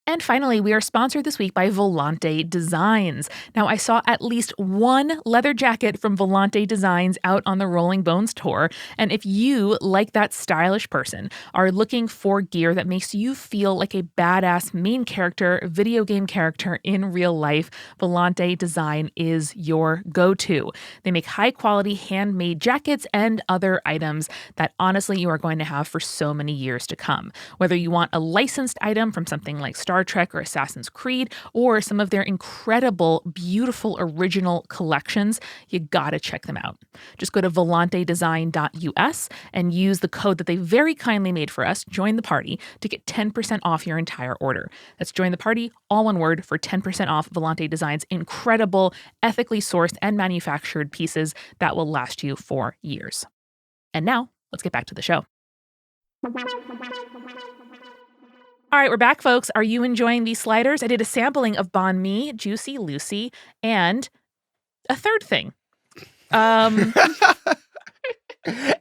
And finally, we are sponsored this week by Volante Designs. Now, I saw at least one leather jacket from Volante Designs out on the Rolling Bones tour. And if you, like that stylish person, are looking for gear that makes you feel like a badass main character, video game character in real life, Volante Design is your go-to. They make high-quality handmade jackets and other items that honestly you are going to have for so many years to come. Whether you want a licensed item from something like Star Trek or Assassin's Creed, or some of their incredible, beautiful, original collections, you gotta check them out. Just go to volantedesign.us and use the code that they very kindly made for us, Join the Party, to get 10% off your entire order. That's Join the Party, all one word, for 10% off Volante Design's incredible, ethically sourced and manufactured pieces that will last you for years. And now, let's get back to the show. All right, we're back, folks. Are you enjoying these sliders? I did a sampling of Banh Mi, Juicy Lucy, and a third thing.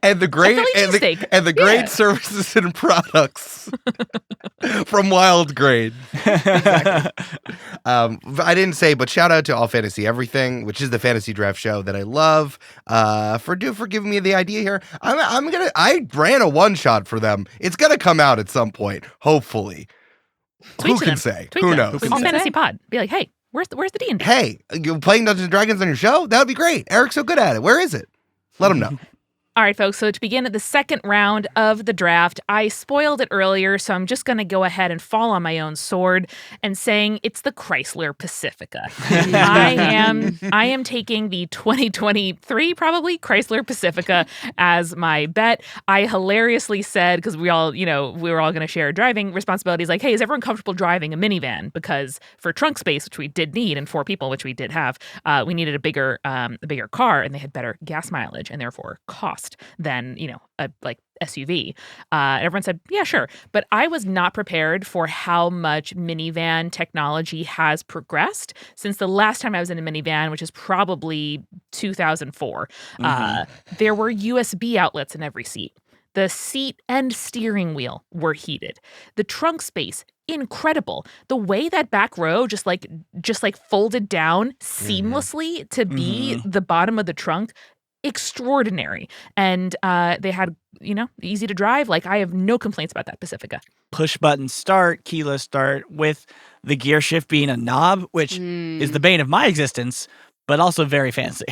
And the great great Yeah. services and products from Wild Grade. Exactly. I didn't say, but shout out to All Fantasy Everything, which is the fantasy draft show that I love. For giving me the idea here. I ran a one shot for them. It's gonna come out at some point, hopefully. Tweet Who to can them. say? Tweet Who them. knows? All Fantasy Pod. Be like, hey, where's the D&D? Hey, you playing Dungeons and Dragons on your show? That would be great. Eric's so good at it. Where is it? Let him know. All right, folks, so to begin the second round of the draft, I spoiled it earlier, so I'm just going to go ahead and fall on my own sword and saying it's the Chrysler Pacifica. I am taking the 2023, probably, Chrysler Pacifica as my bet. I hilariously said, because we were all going to share driving responsibilities, like, hey, is everyone comfortable driving a minivan? Because for trunk space, which we did need, and 4 people, which we did have, we needed a bigger car, and they had better gas mileage and therefore cost than, a SUV. Everyone said, yeah, sure. But I was not prepared for how much minivan technology has progressed since the last time I was in a minivan, which is probably 2004. There were USB outlets in every seat. The seat and steering wheel were heated. The trunk space, incredible. The way that back row just like folded down seamlessly to be the bottom of the trunk, extraordinary. And they had, easy to drive. Like, I have no complaints about that Pacifica. Push button start, keyless start, with the gear shift being a knob, which is the bane of my existence, but also very fancy.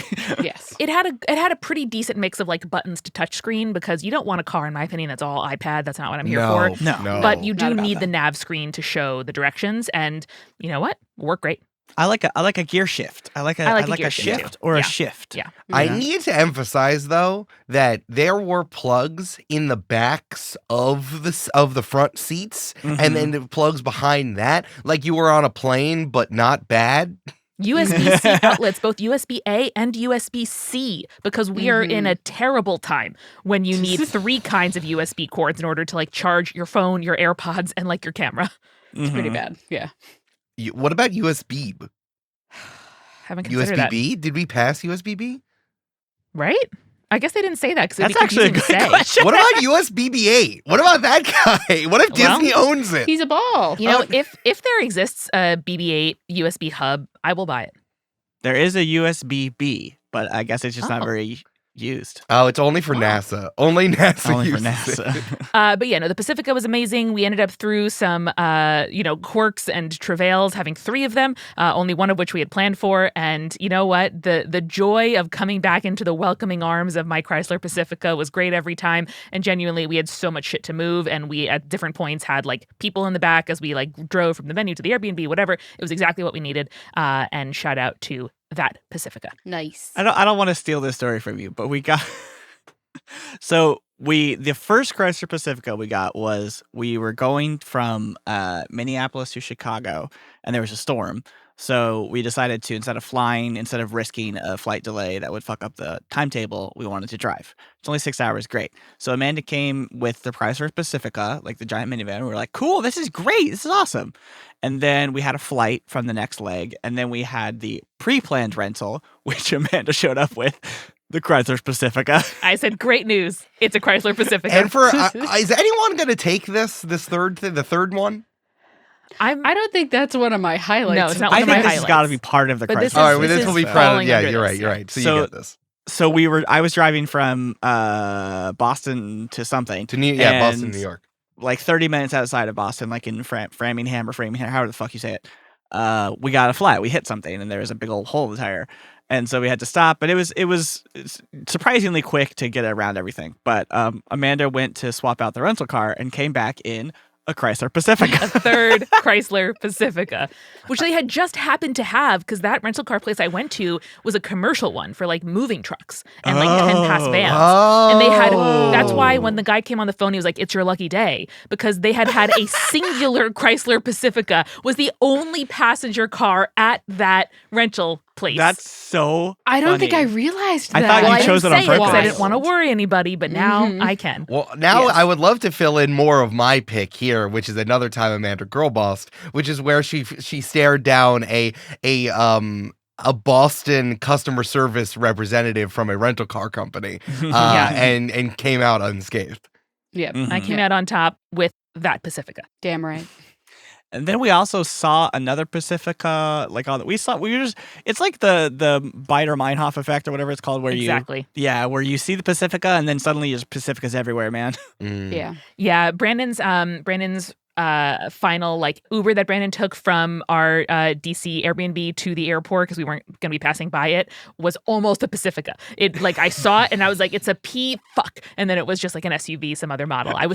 Yes. It had a pretty decent mix of like buttons to touchscreen, because you don't want a car, in my opinion, that's all iPad. That's not what I'm here for. No. But you do Not about need that. the nav screen to show the directions, and you know what? Work great. I like a gear shift. I like a gear shift, shift too. or Yeah. a shift. Yeah. I need to emphasize though that there were plugs in the backs of the front seats, and then the plugs behind that, like you were on a plane, but not bad. USB-C outlets, both USB-A and USB-C, because we are in a terrible time when you need 3 kinds of USB cords in order to like charge your phone, your AirPods, and like your camera. It's pretty bad. Yeah. What about USB? Haven't considered that. USB-B? Did we pass USB-B? Right? I guess they didn't say that because it'd That's be actually a confusing good to say. question. What about USB-B8? What about that guy? What if Well, Disney owns it? He's a ball. You know, if there exists a BB-8 USB hub, I will buy it. There is a USB-B, but I guess it's just not very used. Oh, it's only for NASA. Only NASA Only for uses it. NASA. But yeah, no, the Pacifica was amazing. We ended up through some, quirks and travails, having 3 of them, only one of which we had planned for. And you know what? The joy of coming back into the welcoming arms of my Chrysler Pacifica was great every time. And genuinely, we had so much shit to move. And we, at different points, had like people in the back as we like drove from the venue to the Airbnb, whatever. It was exactly what we needed. And shout out to that Pacifica. Nice. I don't want to steal this story from you, but we got the first Chrysler Pacifica we got was we were going from Minneapolis to Chicago, and there was a storm. So we decided to, instead of risking a flight delay that would fuck up the timetable, we wanted to drive. It's only 6 hours, great. So Amanda came with the Chrysler Pacifica, like the giant minivan. We were like, cool, this is great, this is awesome. And then we had a flight from the next leg, and then we had the pre-planned rental, which Amanda showed up with, the Chrysler Pacifica. I said, great news. It's a Chrysler Pacifica. And for is anyone going to take the third one? I don't think that's one of my highlights. No, it's not I one of my think this highlights. has got to be part of the But Chrysler. this is- All right, well, this this will is be part of. falling Yeah, under you're this, right. You're yeah. right. So So- you get this So I was driving from Boston to something. to Boston, and New York. like 30 minutes outside of Boston, like in Framingham, however the fuck you say it. We got a flat. We hit something, and there was a big old hole in the tire, and so we had to stop. But it was surprisingly quick to get around everything. But Amanda went to swap out the rental car and came back in a Chrysler Pacifica. a third Chrysler Pacifica, which they had just happened to have because that rental car place I went to was a commercial one for like moving trucks and like 10-pass vans. And they had, that's why when the guy came on the phone, he was like, it's your lucky day, because they had a singular Chrysler Pacifica was the only passenger car at that rental place. That's so I don't think I funny. realized I that. thought you I didn't chose it on say 'cause I purpose. didn't want to worry anybody, but now I can. Well, now Yes. I would love to fill in more of my pick here, which is another time Amanda girl bossed, which is where she stared down a Boston customer service representative from a rental car company, Yeah. and came out unscathed. Yep. Mhm. I came out on top with that Pacifica. Damn right. And then we also saw another Pacifica, like it's like the Beider-Meinhof effect or whatever it's called, where Exactly. where you see the Pacifica and then suddenly there's Pacificas everywhere, man. Yeah. Yeah, Brandon's final like Uber that Brandon took from our DC Airbnb to the airport because we weren't going to be passing by it was almost a Pacifica. It like I saw it and I was like, it's a fuck, and then it was just like an SUV, some other model. I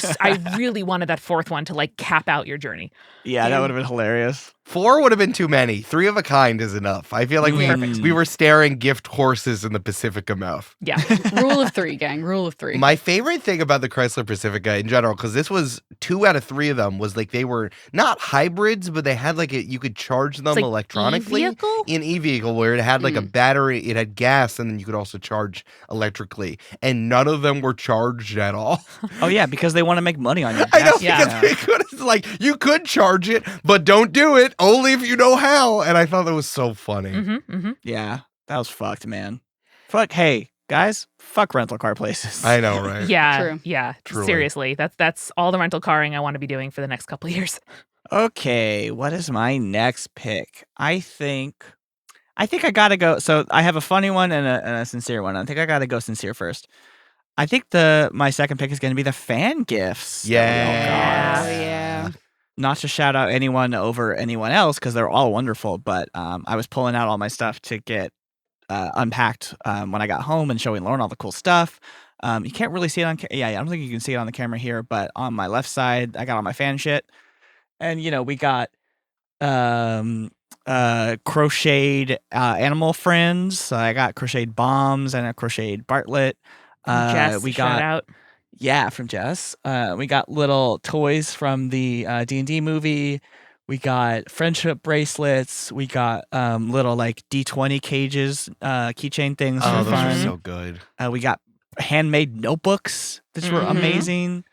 really wanted that fourth one to like cap out your journey. Yeah, that would have been hilarious. 4 would have been too many. 3 of a kind is enough. I feel like we were staring gift horses in the Pacifica mouth. Yeah, Rule of 3, gang. Rule of 3. My favorite thing about the Chrysler Pacifica in general, because this was 2 out of 3 of them, was like they were not hybrids, but they had like you could charge them like electronically. e-vehicle? In e-vehicle, where it had like a battery, it had gas, and then you could also charge electrically, and none of them were charged at all. Oh yeah, because they want to make money on you. I know, Yeah. because they could, it's like you could charge it, but don't do it only if you know how. And I thought that was so funny. Yeah, that was fucked, man. Fuck. Hey guys, fuck rental car places. I know, right? Yeah, True. yeah. Truly. Seriously, that's all the rental carring I want to be doing for the next couple of years. Okay, what is my next pick? I think I gotta go. So I have a funny one and a sincere one. I think I gotta go sincere first. I think my second pick is gonna be the fan gifts. that we all Yeah. got. Oh, yeah. Not to shout out anyone over anyone else because they're all wonderful, but I was pulling out all my stuff to get unpacked when I got home and showing Lauren all the cool stuff. You can't really see it on I don't think you can see it on the camera here, but on my left side I got all my fan shit. And we got crocheted animal friends. So I got crocheted bombs and a crocheted Bartlett. Jess, We shout got out. from Jess. We got little toys from the D&D movie. We got friendship bracelets. We got little like D20 cages, keychain things Oh, for those fun. are so good. We got handmade notebooks, which were Mhm. amazing.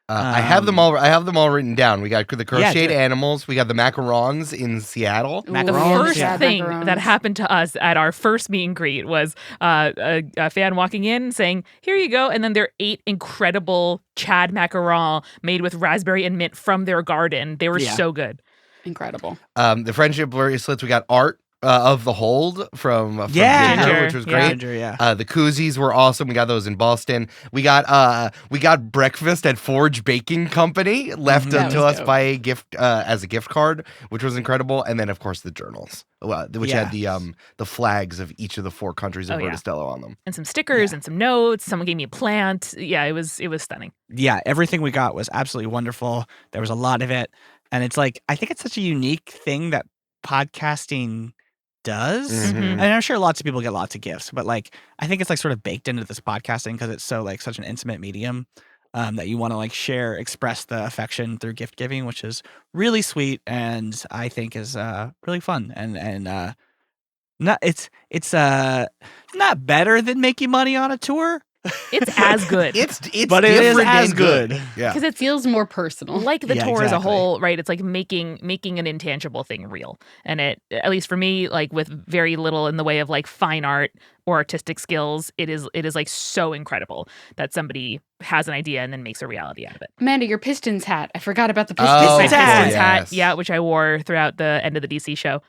I have them all. I have them all written down. We got the crocheted do it. animals. We got the macarons in Seattle. The Macarons, first yeah. thing Macarons. that happened to us at our first meet and greet was a fan walking in saying, "Here you go," and then there are 8 incredible Chad macarons made with raspberry and mint from their garden. They were Yeah. so good. Incredible. The friendship bracelets. We got art of the hold from Yeah. Ginger, Ginger, which was yeah. great. Ginger, yeah. The koozies were awesome. We got those in Boston. We got breakfast at Forge Baking Company left That to was us dope. by a gift as a gift card, which was incredible. And then of course the journals, which had the flags of each of the 4 countries of Oh, yeah. Vertistello on them. And some stickers and some notes. Someone gave me a plant. Yeah, it was stunning. Yeah, everything we got was absolutely wonderful. There was a lot of it. And it's like, I think it's such a unique thing that podcasting does. Mhm. And I'm sure lots of people get lots of gifts, but like, I think it's like sort of baked into this podcasting because it's so like such an intimate medium that you want to like express the affection through gift giving, which is really sweet and I think is really fun. And not it's not better than making money on a tour, It's as good. It's but it is different as and good. Yeah. Because it feels more personal. like the Yeah, tour as a exactly. whole, right? It's like making an intangible thing real. And it, at least for me, like with very little in the way of like fine art or artistic skills, it is like so incredible that somebody has an idea and then makes a reality out of it. Amanda, your Pistons hat. I forgot about the Oh, Pistons My Pistons hat. hat. Pistons hat, yes. yeah, which I wore throughout the end of the DC show.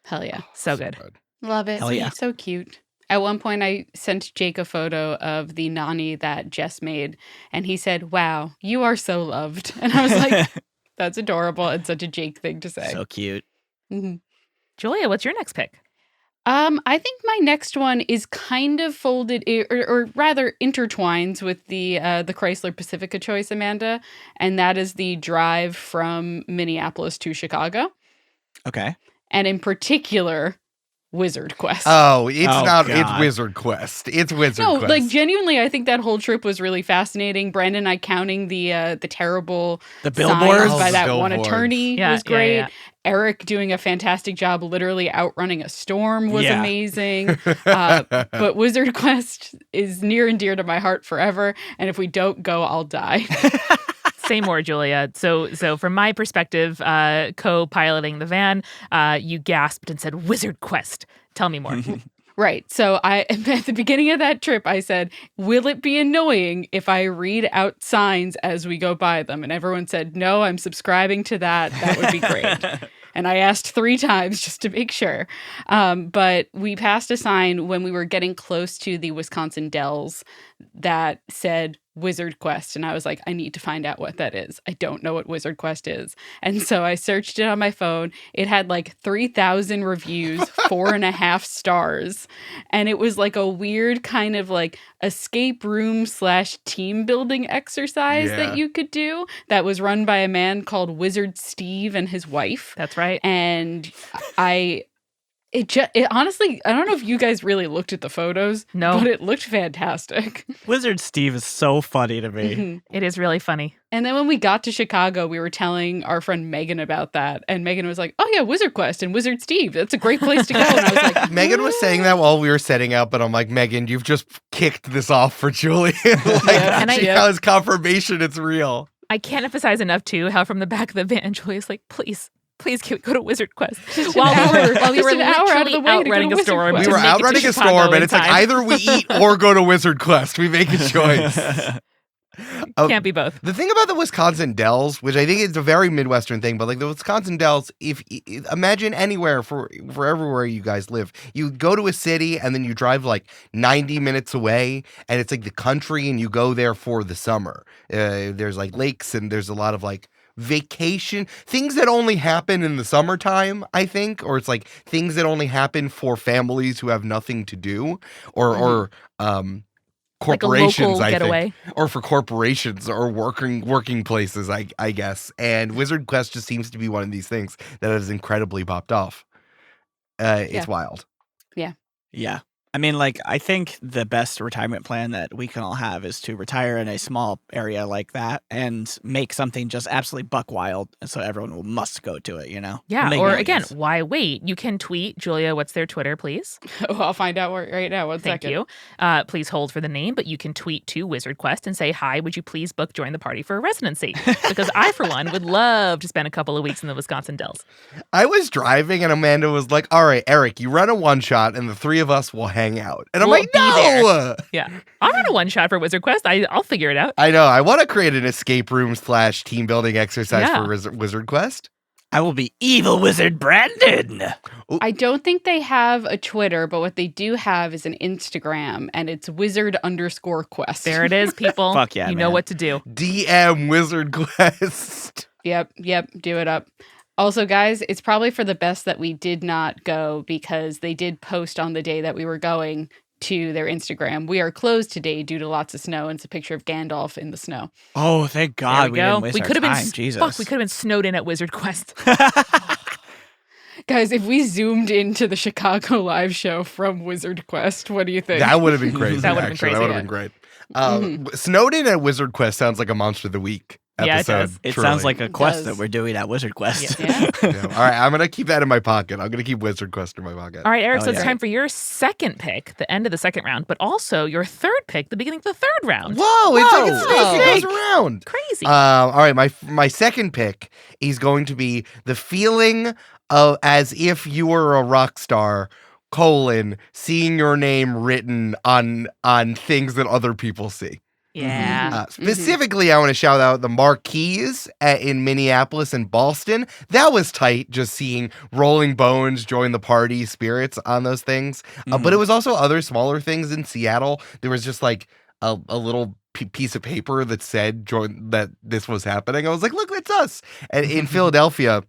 Hell yeah. So good. Love it. Hell yeah. So cute. At one point, I sent Jake a photo of the Nani that Jess made, and he said, "Wow, you are so loved." And I was like, that's adorable and such a Jake thing to say. So cute. Mhm. Julia, what's your next pick? I think my next one is kind of folded, or rather intertwines with the Chrysler Pacifica choice, Amanda, and that is the drive from Minneapolis to Chicago, Okay. and in particular, Wizard Quest. Oh, it's Oh, not. It's God. Wizard Quest. It's Wizard No, Quest. like genuinely, I think that whole trip was really fascinating. Brandon and I counting the terrible The signs billboards. Oh, by the that one billboards. attorney Yeah, was yeah, great. yeah. Eric doing a fantastic job, literally outrunning a storm was Yeah. amazing. But Wizard Quest is near and dear to my heart forever. And if we don't go, I'll die. Say more, Julia. So from my perspective, co-piloting the van, you gasped and said, "Wizard Quest." Tell me more. Right. So at the beginning of that trip, I said, "Will it be annoying if I read out signs as we go by them?" And everyone said, "No, I'm subscribing to that. That would be great." And I asked 3 times just to make sure. But we passed a sign when we were getting close to the Wisconsin Dells that said Wizard Quest. And I was like, I need to find out what that is. I don't know what Wizard Quest is. And so I searched it on my phone. It had like 3,000 reviews, 4.5 stars. And it was like a weird kind of like escape room / team building exercise Yeah. that you could do that was run by a man called Wizard Steve and his wife. That's right. And I It honestly, I don't know if you guys really looked at the photos. No. But it looked fantastic. Wizard Steve is so funny to me. Mhm. It is really funny. And then when we got to Chicago, we were telling our friend Megan about that. And Megan was like, oh, yeah, Wizard Quest and Wizard Steve. That's a great place to go. And I was like, Megan was saying that while we were setting up, but I'm like, Megan, you've just kicked this off for Julie. Like, Yeah. And she has confirmation it's real. I can't emphasize enough, too, how from the back of the van, Julia's like, please, can we go to Wizard Quest? Just While an we were hour out of literally the way out to go running to a Wizard storm. Quest. We were to make out it to running a Chicago storm, in and it's like time. either we eat or go to Wizard Quest. We make a choice. Can't be both. The thing about the Wisconsin Dells, which I think is a very Midwestern thing, but like the Wisconsin Dells, if imagine anywhere for everywhere you guys live, you go to a city and then you drive like 90 minutes away, and it's like the country, and you go there for the summer. There's like lakes, and there's a lot of like vacation things that only happen in the summertime, I think, or it's like things that only happen for families who have nothing to do, or corporations, like a local I getaway. think, or for corporations or working places, I guess. And Wizard Quest just seems to be one of these things that has incredibly popped off. It's wild. Yeah. I mean, like, I think the best retirement plan that we can all have is to retire in a small area like that and make something just absolutely buck wild, and so everyone must go to it, you know? Yeah, Make or millions. again, why wait? You can tweet. Julia, what's their Twitter, please? Oh, I'll find out right now. One Thank second. you. Please hold for the name, but you can tweet to Wizard Quest and say, hi, would you please book join the party for a residency? Because I, for one, would love to spend a couple of weeks in the Wisconsin Dells. I was driving and Amanda was like, all right, Eric, you run a one shot and the three of us will hang out. And I'm We'll like, be there. no! Yeah. I'll run a one shot for Wizard Quest. I'll figure it out. I know. I want to create an escape room / team building exercise Yeah. for Wizard Quest. I will be evil wizard Brandon. I don't think they have a Twitter, but what they do have is an Instagram, and it's wizard_quest. There it is, people. Fuck yeah, You know man. what to do. DM Wizard Quest. Yep, do it up. Also, guys, it's probably for the best that we did not go, because they did post on the day that we were going to their Instagram. We are closed today due to lots of snow, and it's a picture of Gandalf in the snow. Oh, thank God There we didn't go. waste We our could have been time. Jesus. fuck, we could have been snowed in at Wizard Quest. Guys, if we zoomed into the Chicago live show from Wizard Quest, what do you think? That would have been crazy. That would have been actually. crazy, That would have been great. Snowden at Wizard Quest sounds like a Monster of the Week Yeah, it episode. does. It truly. sounds like a quest does. that we're doing at Wizard Quest. Yeah. Yeah. All right, I'm gonna keep that in my pocket. I'm gonna keep Wizard Quest in my pocket. All right, Eric, Oh, so it's yeah. time for your second pick, the end of the second round, but also your third pick, the beginning of the third round. Whoa! It's like a Whoa. snake. It goes around. Crazy. All right, my second pick is going to be the feeling of as if you were a rock star, seeing your name written on things that other people see. yeah. Specifically, I want to shout out the marquees in Minneapolis and Boston. That was tight, just seeing Rolling Bones join the party spirits on those things. But it was also other smaller things in Seattle. There was just like a little piece of paper that said that this was happening. I was like, look, it's us. And in Philadelphia,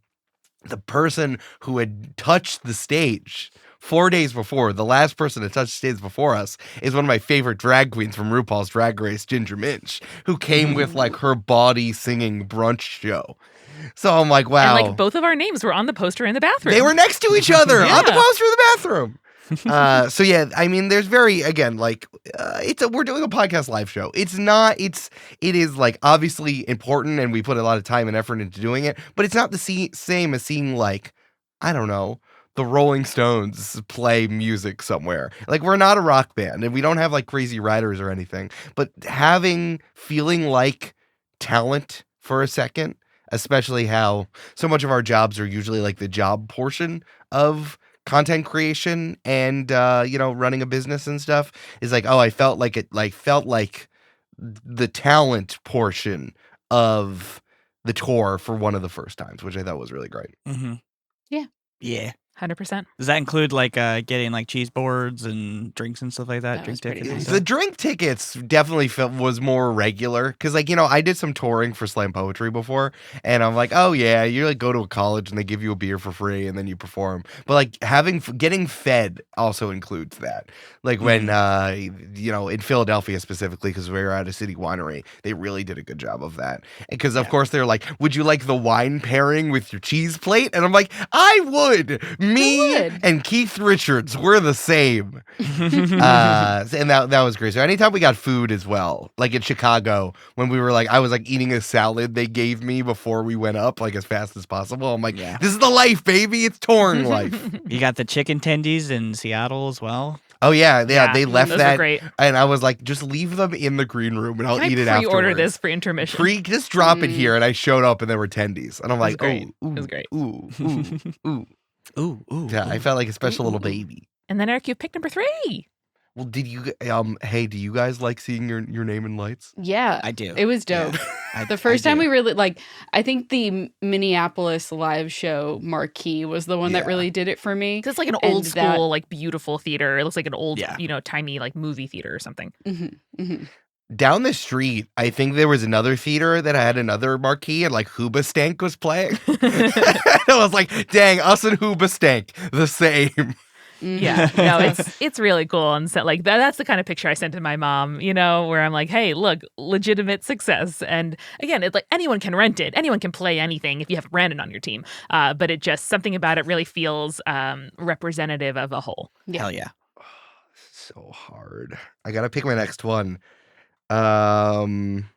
the person who had touched the stage 4 days before, the last person to touch the stage before us, is one of my favorite drag queens from RuPaul's Drag Race, Ginger Minch, who came with like her body singing brunch show. So I'm like, wow. And like both of our names were on the poster in the bathroom. They were next to each other on the Yeah. poster in the bathroom. So yeah, I mean, there's again, like, we're doing a podcast live show. It is like obviously important, and we put a lot of time and effort into doing it, but it's not the same as seeing, like, I don't know, the Rolling Stones play music somewhere. Like, we're not a rock band, and we don't have like crazy writers or anything, but feeling like talent for a second, especially how so much of our jobs are usually like the job portion of content creation and running a business and stuff, is like, oh, I felt like the talent portion of the tour for one of the first times, which I thought was really great. Mm-hmm. Yeah. Yeah. 100%. Does that include like getting like cheese boards and drinks and stuff like that? That Drink was pretty tickets and nice. stuff? The drink tickets definitely was more regular because, like, I did some touring for Slam Poetry before, and I'm like, oh yeah, you like go to a college and they give you a beer for free and then you perform. But like getting fed also includes that. Like when in Philadelphia specifically, because we were at a city winery, they really did a good job of that. Because of course they're like, would you like the wine pairing with your cheese plate? And I'm like, I would. Me would. and Keith Richards, we're the same. And that was great. So anytime we got food as well, like in Chicago, when we were like, I was like eating a salad they gave me before we went up, like as fast as possible. I'm like, Yeah. this is the life, baby. It's touring life. You got the chicken tendies in Seattle as well. Oh yeah, they left those that, are great. and I was like, just leave them in the green room, and I'll Can eat I it afterwards. pre-order this for intermission? Just drop it here, and I showed up, and there were tendies, and I'm like, great. oh, ooh, It was great. ooh, ooh, ooh. Ooh. Yeah, I felt like a special little baby. And then Eric, you picked number 3. Well, did you? Hey, do you guys like seeing your name in lights? Yeah, I do. it was dope. The first time we really I think the Minneapolis live show marquee was the one that really did it for me. It's like an And old that- school, like beautiful theater. It looks like an old, Yeah. timey like movie theater or something. Down the street, I think there was another theater that had another marquee, and like Hoobastank was playing. I was like, dang, us and Hoobastank, the same. Yeah, no, it's really cool, and so like that's the kind of picture I sent to my mom, where I'm like, hey, look, legitimate success, and again, it's like anyone can rent it, anyone can play anything if you have Brandon on your team, but it just something about it really feels representative of a whole. Hell yeah. So hard. I gotta pick my next one. I'm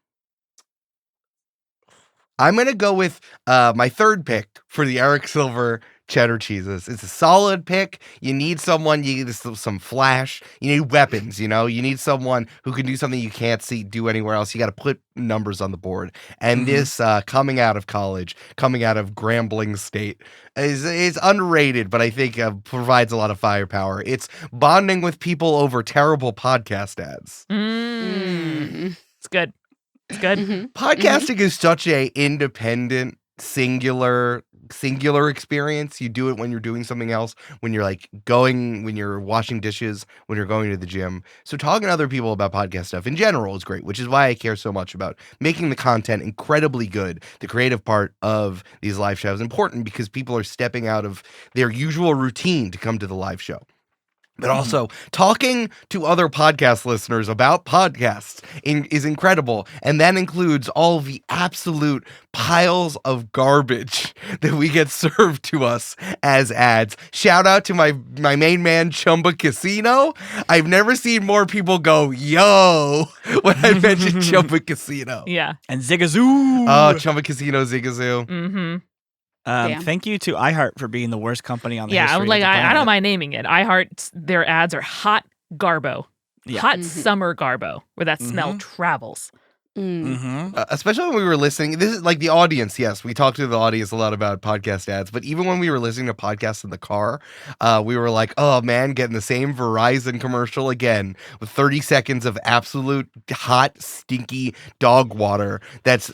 gonna go with my third pick for the Eric Silver cheddar cheeses. It's a solid pick. You need someone, you need some flash, you need weapons, you need someone who can do something you can't do anywhere else. You got to put numbers on the board. And this coming out of college, coming out of Grambling State is underrated, but I think provides a lot of firepower. It's bonding with people over terrible podcast ads. It's good. It's good. Podcasting is such a independent, singular experience. You do it when you're doing something else, when you're when you're washing dishes, when you're going to the gym. So talking to other people about podcast stuff in general is great, which is why I care so much about making the content incredibly good. The creative part of these live shows is important because people are stepping out of their usual routine to come to the live show. But also, talking to other podcast listeners about podcasts is incredible. And that includes all the absolute piles of garbage that we get served to us as ads. Shout out to my main man, Chumba Casino. I've never seen more people go, yo, when I mention Chumba Casino. Yeah. And Zigazoo. Oh, Chumba Casino, Zigazoo. Mm-hmm. Thank you to iHeart for being the worst company on the Yeah, history I'm like, of the I don't planet. mind naming it. iHeart, their ads are hot garbo. Yeah. Hot summer garbo, where that smell travels. Especially when we were listening, this is like the audience. Yes, we talked to the audience a lot about podcast ads, but even when we were listening to podcasts in the car, we were like, oh man, getting the same Verizon commercial again with 30 seconds of absolute hot, stinky dog water that's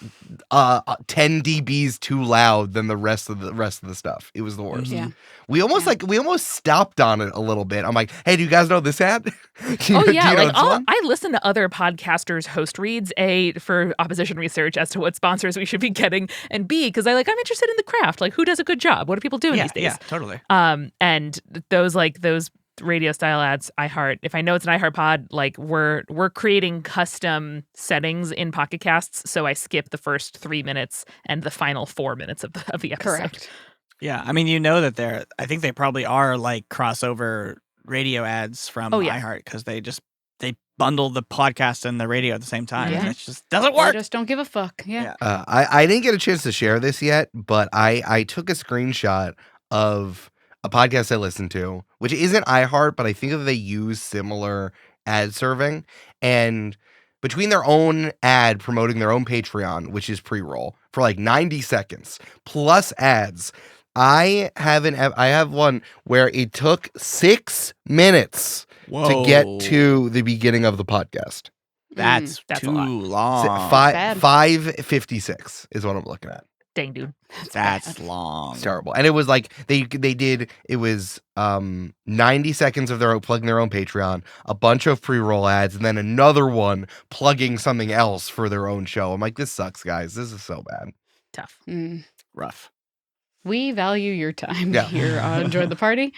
10 dBs too loud than the rest of the stuff. It was the worst. Yeah. We almost stopped on it a little bit. I'm like, hey, do you guys know this ad? Oh yeah, like this one? I listen to other podcasters' host reads, A, for opposition research as to what sponsors we should be getting, and B, because I'm interested in the craft. Like, who does a good job? What are people doing these days? Yeah, totally. And those radio style ads, iHeart. If I know it's an iHeart pod, like we're creating custom settings in Pocket Casts, so I skip the first 3 minutes and the final 4 minutes of the episode. Correct. Yeah, I mean, that I think they probably are like crossover radio ads from iHeart because they bundle the podcast and the radio at the same time. Yeah. And it just doesn't They work. just don't give a fuck. Yeah. I didn't get a chance to share this yet, but I took a screenshot of a podcast I listened to, which isn't iHeart, but I think that they use similar ad serving. And between their own ad promoting their own Patreon, which is pre-roll, for like 90 seconds, plus ads, I have one where it took 6 minutes to get to the beginning of the podcast. That's That's a too lot. long. Bad. 5:56 is what I'm looking at. Dang, dude. That's long. It's terrible. And it was like they did it was 90 seconds of plugging their own Patreon, a bunch of pre-roll ads, and then another one plugging something else for their own show. I'm like, this sucks, guys. This is so bad. Tough. Rough. We value your time Yeah. here on Join the Party.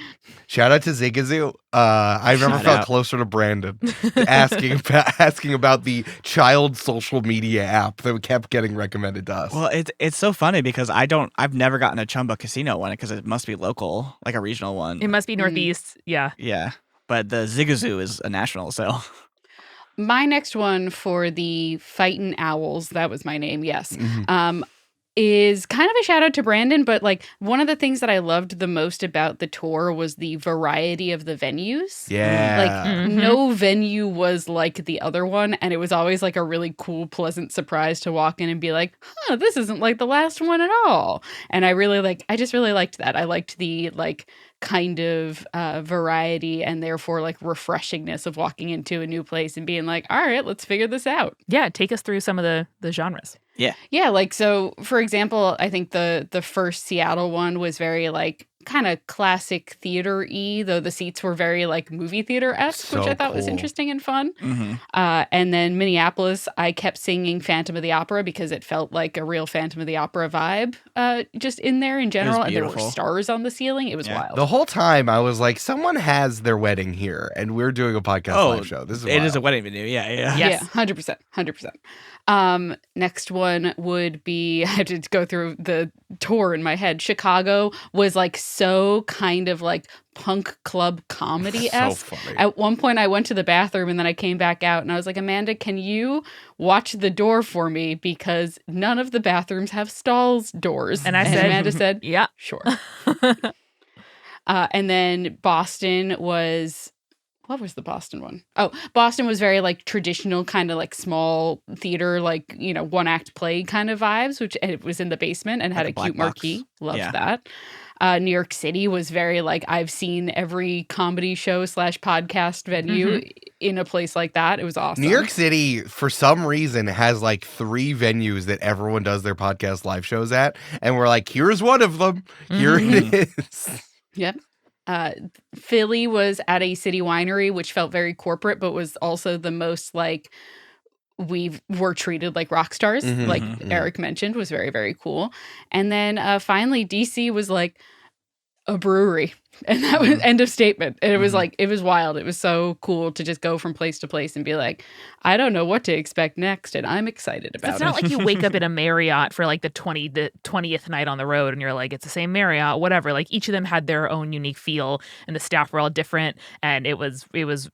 Shout out to Zigazoo. I've never Shout felt out. closer to Brandon asking about the child social media app that kept getting recommended to us. Well, it's so funny because I've never gotten a Chumba Casino one because it must be local, like a regional one. It must be Northeast. Yeah. Yeah, but the Zigazoo is a national, so My next one for the Fightin' Owls, that was my name, yes, Mhm. is kind of a shout out to Brandon, but like one of the things that I loved the most about the tour was the variety of the venues. Yeah. Like no venue was like the other one, and it was always like a really cool, pleasant surprise to walk in and be like, "Huh, this isn't like the last one at all." And I just really liked that. I liked the like kind of variety and therefore like refreshingness of walking into a new place and being like, "All right, let's figure this out." Yeah. Take us through some of the genres. Yeah, like so for example, I think the first Seattle one was very like kind of classic theater-y, though the seats were very like movie theater-esque, which So I thought was cool. interesting and fun. mhm. And then Minneapolis, I kept singing Phantom of the Opera because it felt like a real Phantom of the Opera vibe just in there in general. And there were beautiful. stars on the ceiling. It was Yeah. wild. The whole time I was like, someone has their wedding here, and we're doing a podcast live show. This is it is a wild. wedding venue. Yeah. Yes. Yeah, 100%. 100%. Next one would be, I had to go through the tour in my head. Chicago was like so kind of like punk club comedy So esque. funny. At one point, I went to the bathroom and then I came back out and I was like, Amanda, can you watch the door for me? Because none of the bathrooms have stalls doors. And I said, Amanda said, Yeah. sure. And then Boston was, what was the Boston one? Oh, Boston was very like traditional, kind of like small theater, like, you know, one act play kind of vibes, which and it was in the basement and had Like a a cute black box. marquee. Loved Yeah. that. New York City was very like, I've seen every comedy show / podcast venue in a place like that. It was awesome. New York City, for some reason, has like 3 venues that everyone does their podcast live shows at. And we're like, here's one of them. Here it is. Yep. Philly was at a city winery, which felt very corporate, but was also the most like we were treated like rock stars, Mhm, like mhm. Eric mentioned, was very, very cool. And then finally, DC was like a brewery. And that was end of statement. And it was like, it was wild. It was so cool to just go from place to place and be like, I don't know what to expect next. And I'm excited So about it's it. not like you wake up in a Marriott for like the 20th night on the road and you're like, it's the same Marriott, whatever. Like each of them had their own unique feel and the staff were all different. And it was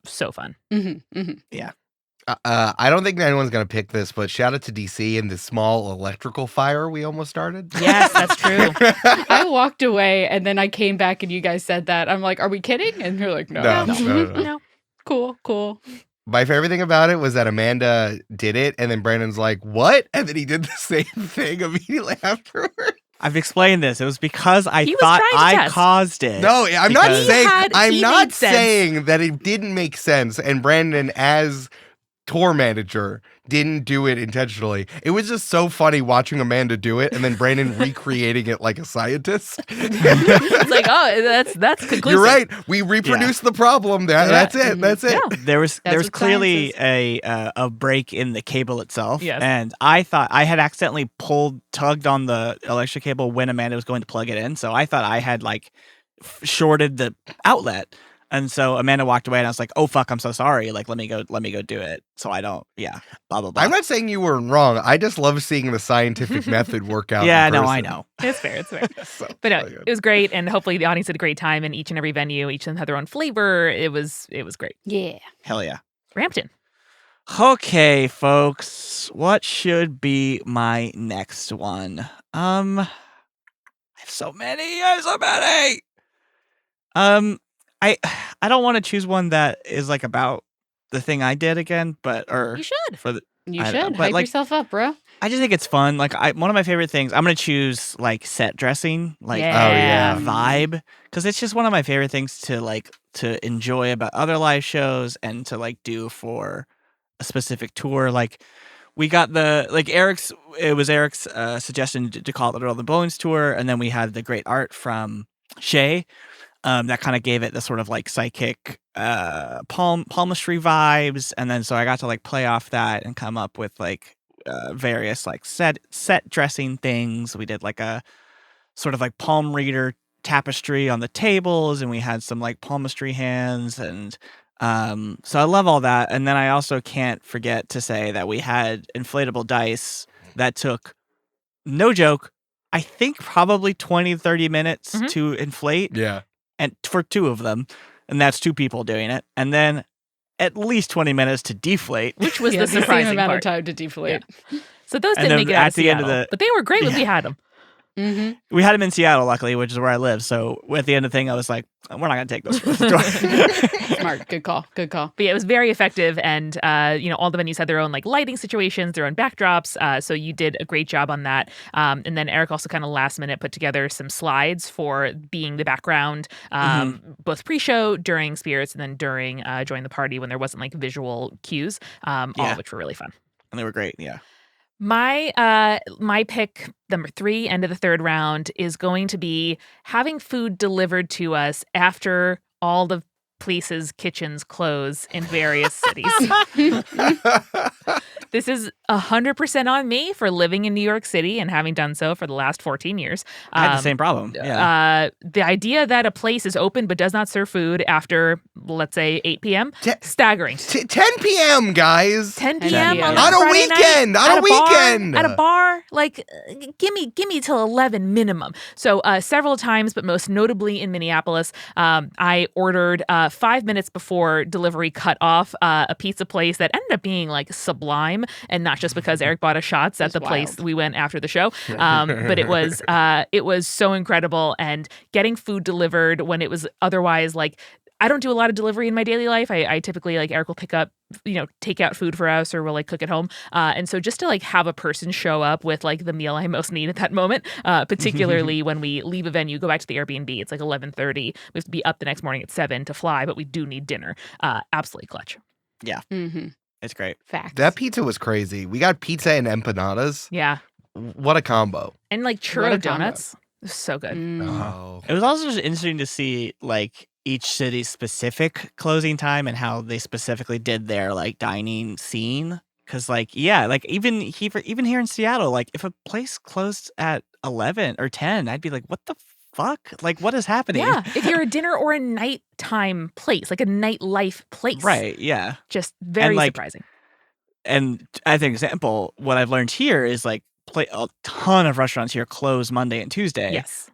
so fun. I don't think anyone's going to pick this, but shout out to DC and the small electrical fire we almost started. Yes, that's true. I walked away and then I came back and you guys said that. I'm like, are we kidding? And you're like, no. No. No. Cool. My favorite thing about it was that Amanda did it, and then Brandon's like, what? And then he did the same thing immediately afterwards. I've explained this. It was because I He was thought trying to I test. caused it. No, I'm not Because- saying He I'm not made sense. saying that it didn't make sense, and Brandon as tour manager didn't do it intentionally. It was just so funny watching Amanda do it and then Brandon recreating it like a scientist. It's like, oh, that's conclusive. You're right. We reproduced the problem. That's it. That's it. Yeah. There was That's what clearly science a break in the cable itself, Yes. and I thought I had accidentally tugged on the electric cable when Amanda was going to plug it in, so I thought I had like shorted the outlet, and so Amanda walked away, and I was like, "Oh fuck, I'm so sorry. Like, let me go do it." So I don't, blah blah blah. I'm not saying you were wrong. I just love seeing the scientific method work out. Yeah, in no, I person. know. It's fair. So But no, good. it was great, and hopefully the audience had a great time. And each and every venue, each of them had their own flavor. It was great. Yeah. Hell yeah. Rampton. Okay, folks, what should be my next one? I have so many. I don't want to choose one that is like about the thing I did again, You should. for the. You I don't know, should but, hype like- yourself up, bro. I just think it's fun. Like one of my favorite things. I'm gonna choose like set dressing, like yeah. vibe, because it's just one of my favorite things to enjoy about other live shows and to like do for a specific tour. Like we got Eric's suggestion to call it the Rolling Bones tour, and then we had the great art from Shay. That kind of gave it the sort of like psychic palmistry vibes, and then so I got to like play off that and come up with like various like set dressing things. We did like a sort of like palm reader tapestry on the tables, and we had some like palmistry hands, and so I love all that. And then I also can't forget to say that we had inflatable dice that took, no joke, I think probably 20-30 minutes to inflate. Yeah. And for 2 of them, and that's 2 people doing it, and then at least 20 minutes to deflate, which was Yeah, the same surprising amount part. of time to deflate. Yeah. So those And didn't then make it out at of the end of Seattle, the- but they were great when we had them. Mm-hmm. we had them in Seattle, luckily, which is where I live. So at the end of the thing, I was like, we're not going to take this. Smart. Good call. Good call. But yeah, it was very effective, and all the venues had their own like lighting situations, their own backdrops. So you did a great job on that. And then Eric also kind of last minute put together some slides for being the background, both pre-show, during Spirits, and then during Join the Party when there wasn't like visual cues, all of which were really fun. And they were great, yeah. My pick number 3, end of the 3rd round, is going to be having food delivered to us after all the places' kitchens close in various cities. This is 100% on me for living in New York City and having done so for the last 14 years. I had the same problem. Yeah. The idea that a place is open but does not serve food after, let's say, 8 p.m., staggering. 10 p.m., guys. 10 10 p.m. p.m. On a Friday weekend. night, On a at bar, weekend. at a bar, like give me till 11 minimum. So several times, but most notably in Minneapolis, I ordered 5 minutes before delivery cut off a pizza place that ended up being like sublime, and not just because Eric bought us shots at the place we went after the show, but it was so incredible. And getting food delivered when it was otherwise like, I don't do a lot of delivery in my daily life. I typically, like, Eric will pick up, take out food for us, or we'll like cook at home. And so just to like have a person show up with like the meal I most need at that moment, particularly when we leave a venue, go back to the Airbnb, it's like 11:30. We have to be up the next morning at 7 to fly, but we do need dinner. Absolutely clutch. Yeah. Mm-hmm. It's great. Facts. That pizza was crazy. We got pizza and empanadas. Yeah. What a combo. And like What churro a combo. donuts. It was so good. Oh. It was also just interesting to see like each city's specific closing time and how they specifically did their like dining scene. Cause like, yeah, like even here in Seattle, like if a place closed at 11 or 10, I'd be like, what the fuck? Like, what is happening? Yeah. If you're a dinner or a nighttime place, like a nightlife place. Right. Yeah. Just very like, surprising. And as an example, what I've learned here is like a ton of restaurants here close Monday and Tuesday. Yes.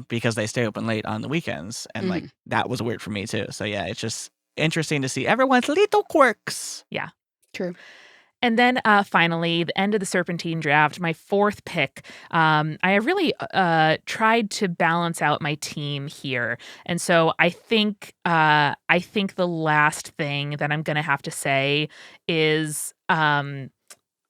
Because they stay open late on the weekends. And like that was weird for me too. So yeah, it's just interesting to see everyone's little quirks. Yeah. True. And then finally, the end of the Serpentine draft, my 4th pick. I really tried to balance out my team here, and so I think the last thing that I'm going to have to say is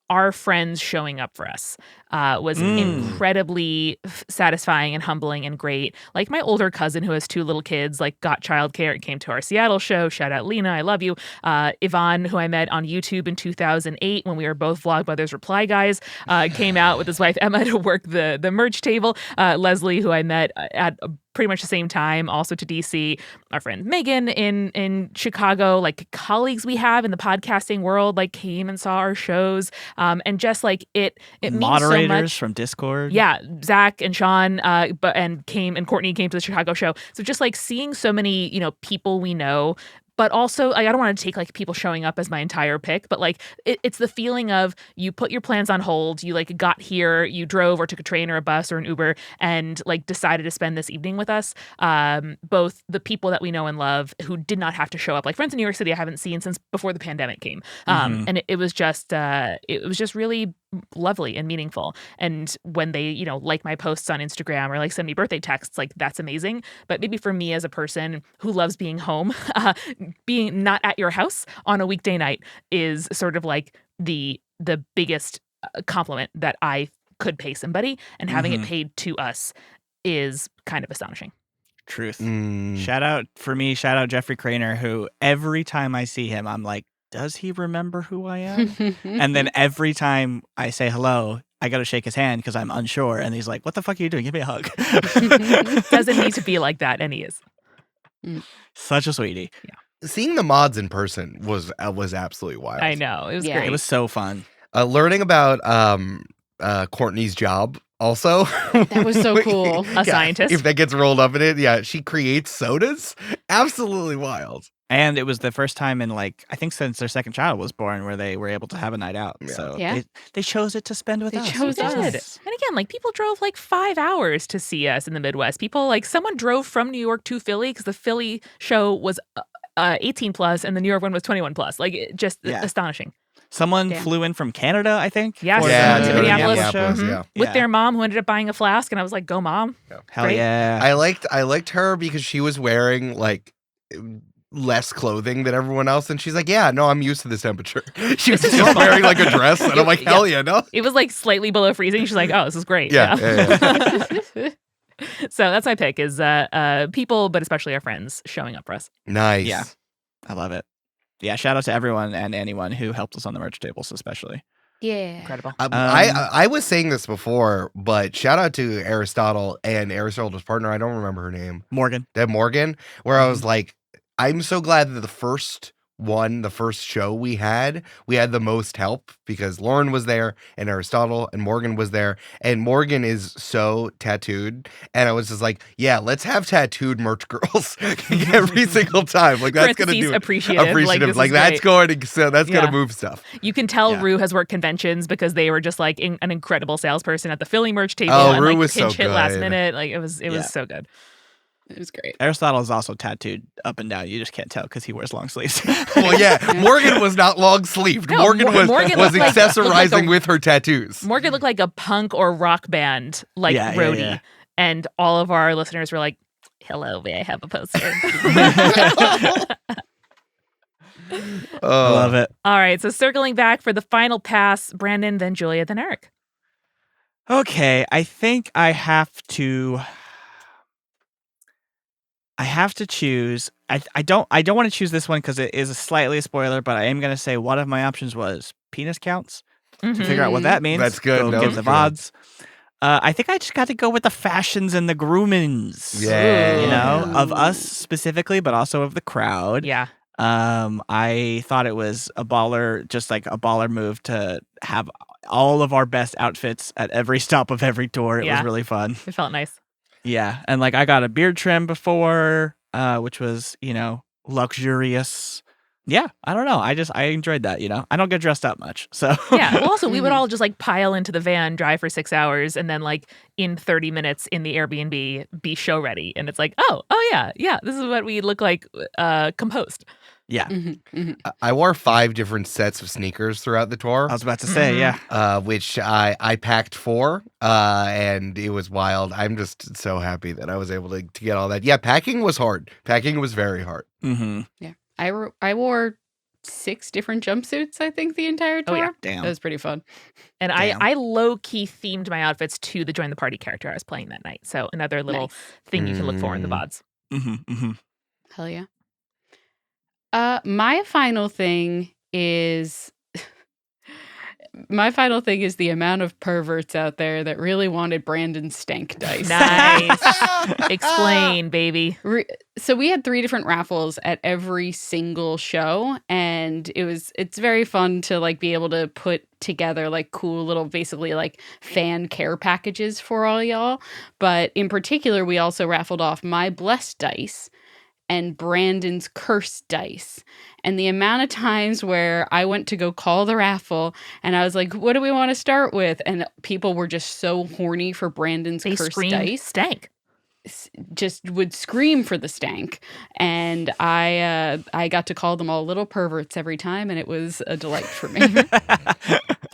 our friends showing up for us was incredibly satisfying and humbling and great. Like my older cousin who has 2 little kids, like got childcare and came to our Seattle show. Shout out Lena, I love you. Yvonne, who I met on YouTube in 2008 when we were both Vlogbrothers Reply Guys, came out with his wife Emma to work the merch table. Leslie, who I met at pretty much the same time, also to DC. Our friend Megan in Chicago, like colleagues we have in the podcasting world, like came and saw our shows, and just like it means so much. From Discord. Yeah, Zach and Sean, and Courtney came to the Chicago show. So just like seeing so many people we know. But also, I don't want to take like people showing up as my entire pick, but like it's the feeling of you put your plans on hold, you like got here, you drove or took a train or a bus or an Uber and like decided to spend this evening with us. Both the people that we know and love who did not have to show up, like friends in New York City I haven't seen since before the pandemic came. And it was just really lovely and meaningful. And when they, like my posts on Instagram or like send me birthday texts, like that's amazing. But maybe for me as a person who loves being home, being not at your house on a weekday night is sort of like the biggest compliment that I could pay somebody, and having it paid to us is kind of astonishing. Truth. Shout out Jeffrey Craner, who every time I see him, I'm like, does he remember who I am? And then every time I say hello, I got to shake his hand because I'm unsure. And he's like, what the fuck are you doing? Give me a hug. Doesn't need to be like that. And he is. Such a sweetie. Yeah. Seeing the mods in person was absolutely wild. I know. It was Yeah. great. It was so fun. Learning about Courtney's job. Also, That was so cool. A scientist. If that gets rolled up in it, yeah, she creates sodas. Absolutely wild. And it was the first time in I think since their second child was born where they were able to have a night out. Yeah. So Yeah. they chose it to spend with They us. chose which is us. nice. And again, people drove 5 hours to see us in the Midwest. People someone drove from New York to Philly because the Philly show was 18 plus and the New York one was 21 plus. Just Yeah. astonishing. Someone Damn. flew in from Canada, I think. Yes. for Yeah, the to Minneapolis. show. Mhm. Yeah. With Yeah. their mom who ended up buying a flask. And I was like, go mom. Hell Great. yeah. I liked her because she was wearing less clothing than everyone else, and she's like, "Yeah, no, I'm used to this temperature." She was just wearing a dress, and I'm like, "Hell yeah, no." It was slightly below freezing. She's like, oh, this is great. Yeah. So that's my pick is people, but especially our friends showing up for us. Nice. Yeah. I love it. Yeah, shout out to everyone and anyone who helped us on the merch tables, especially. Yeah. Incredible. I was saying this before, but shout out to Aristotle and Aristotle's partner. I don't remember her name. Morgan. Deb Morgan, where I was like, I'm so glad that the first show we had the most help because Lauren was there and Aristotle and Morgan was there. And Morgan is so tattooed. And I was just like, yeah, let's have tattooed merch girls every single time. That's going to do it. Appreciative. Appreciative. This is That's great. going to move stuff. You can tell Yeah. Rue has worked conventions because they were just an incredible salesperson at the Philly merch table. Oh, and Rue was pinch so hit last good. minute. It was Yeah. so good. It was great. Aristotle is also tattooed up and down. You just can't tell because he wears long sleeves. Well, yeah, Morgan was not long sleeved. No, Morgan was Morgan was looked accessorizing with her tattoos. Morgan looked like a punk or rock band roadie. yeah. And all of our listeners were like, hello, may I have a poster? I love it. All right, so circling back for the final pass, Brandon, then Julia, then Eric. Okay, I think I have to choose. I don't want to choose this one because it is slightly a spoiler, but I am going to say one of my options was penis counts to figure out what that means. That's good. Go No, give the good. VODs. I think I just got to go with the fashions and the groomings. Yeah. You know, of us specifically, but also of the crowd. Yeah. I thought it was a baller move to have all of our best outfits at every stop of every tour. It Yeah. was really fun. It felt nice. Yeah, and I got a beard trim before, which was luxurious. Yeah, I don't know. I enjoyed that. I don't get dressed up much, so Yeah. Well, also, we would all just pile into the van, drive for 6 hours, and then in 30 minutes in the Airbnb, be show ready. And it's oh yeah, this is what we look like composed. yeah. I wore 5 different sets of sneakers throughout the tour. I was about to say, yeah. Which I packed 4, and it was wild. I'm just so happy that I was able to get all that. Yeah, packing was hard. Packing was very hard. Mm-hmm. I wore 6 different jumpsuits, I think, the entire tour. Oh, yeah. Damn. That was pretty fun. And Damn. I low-key themed my outfits to the Join the Party character I was playing that night. So another little Nice. thing you can look for in the VODs. Mm-hmm. Mm-hmm. Hell yeah. My final thing is the amount of perverts out there that really wanted Brandon's stank dice. Nice. Explain, baby. So we had 3 different raffles at every single show, and it's very fun to be able to put together cool little basically fan care packages for all y'all. But in particular, we also raffled off my blessed dice and Brandon's cursed dice. And the amount of times where I went to go call the raffle and I was like, what do we want to start with? And people were just so horny for Brandon's They cursed screamed dice. stank. Just would scream for the stank. And I got to call them all little perverts every time, and it was a delight for me.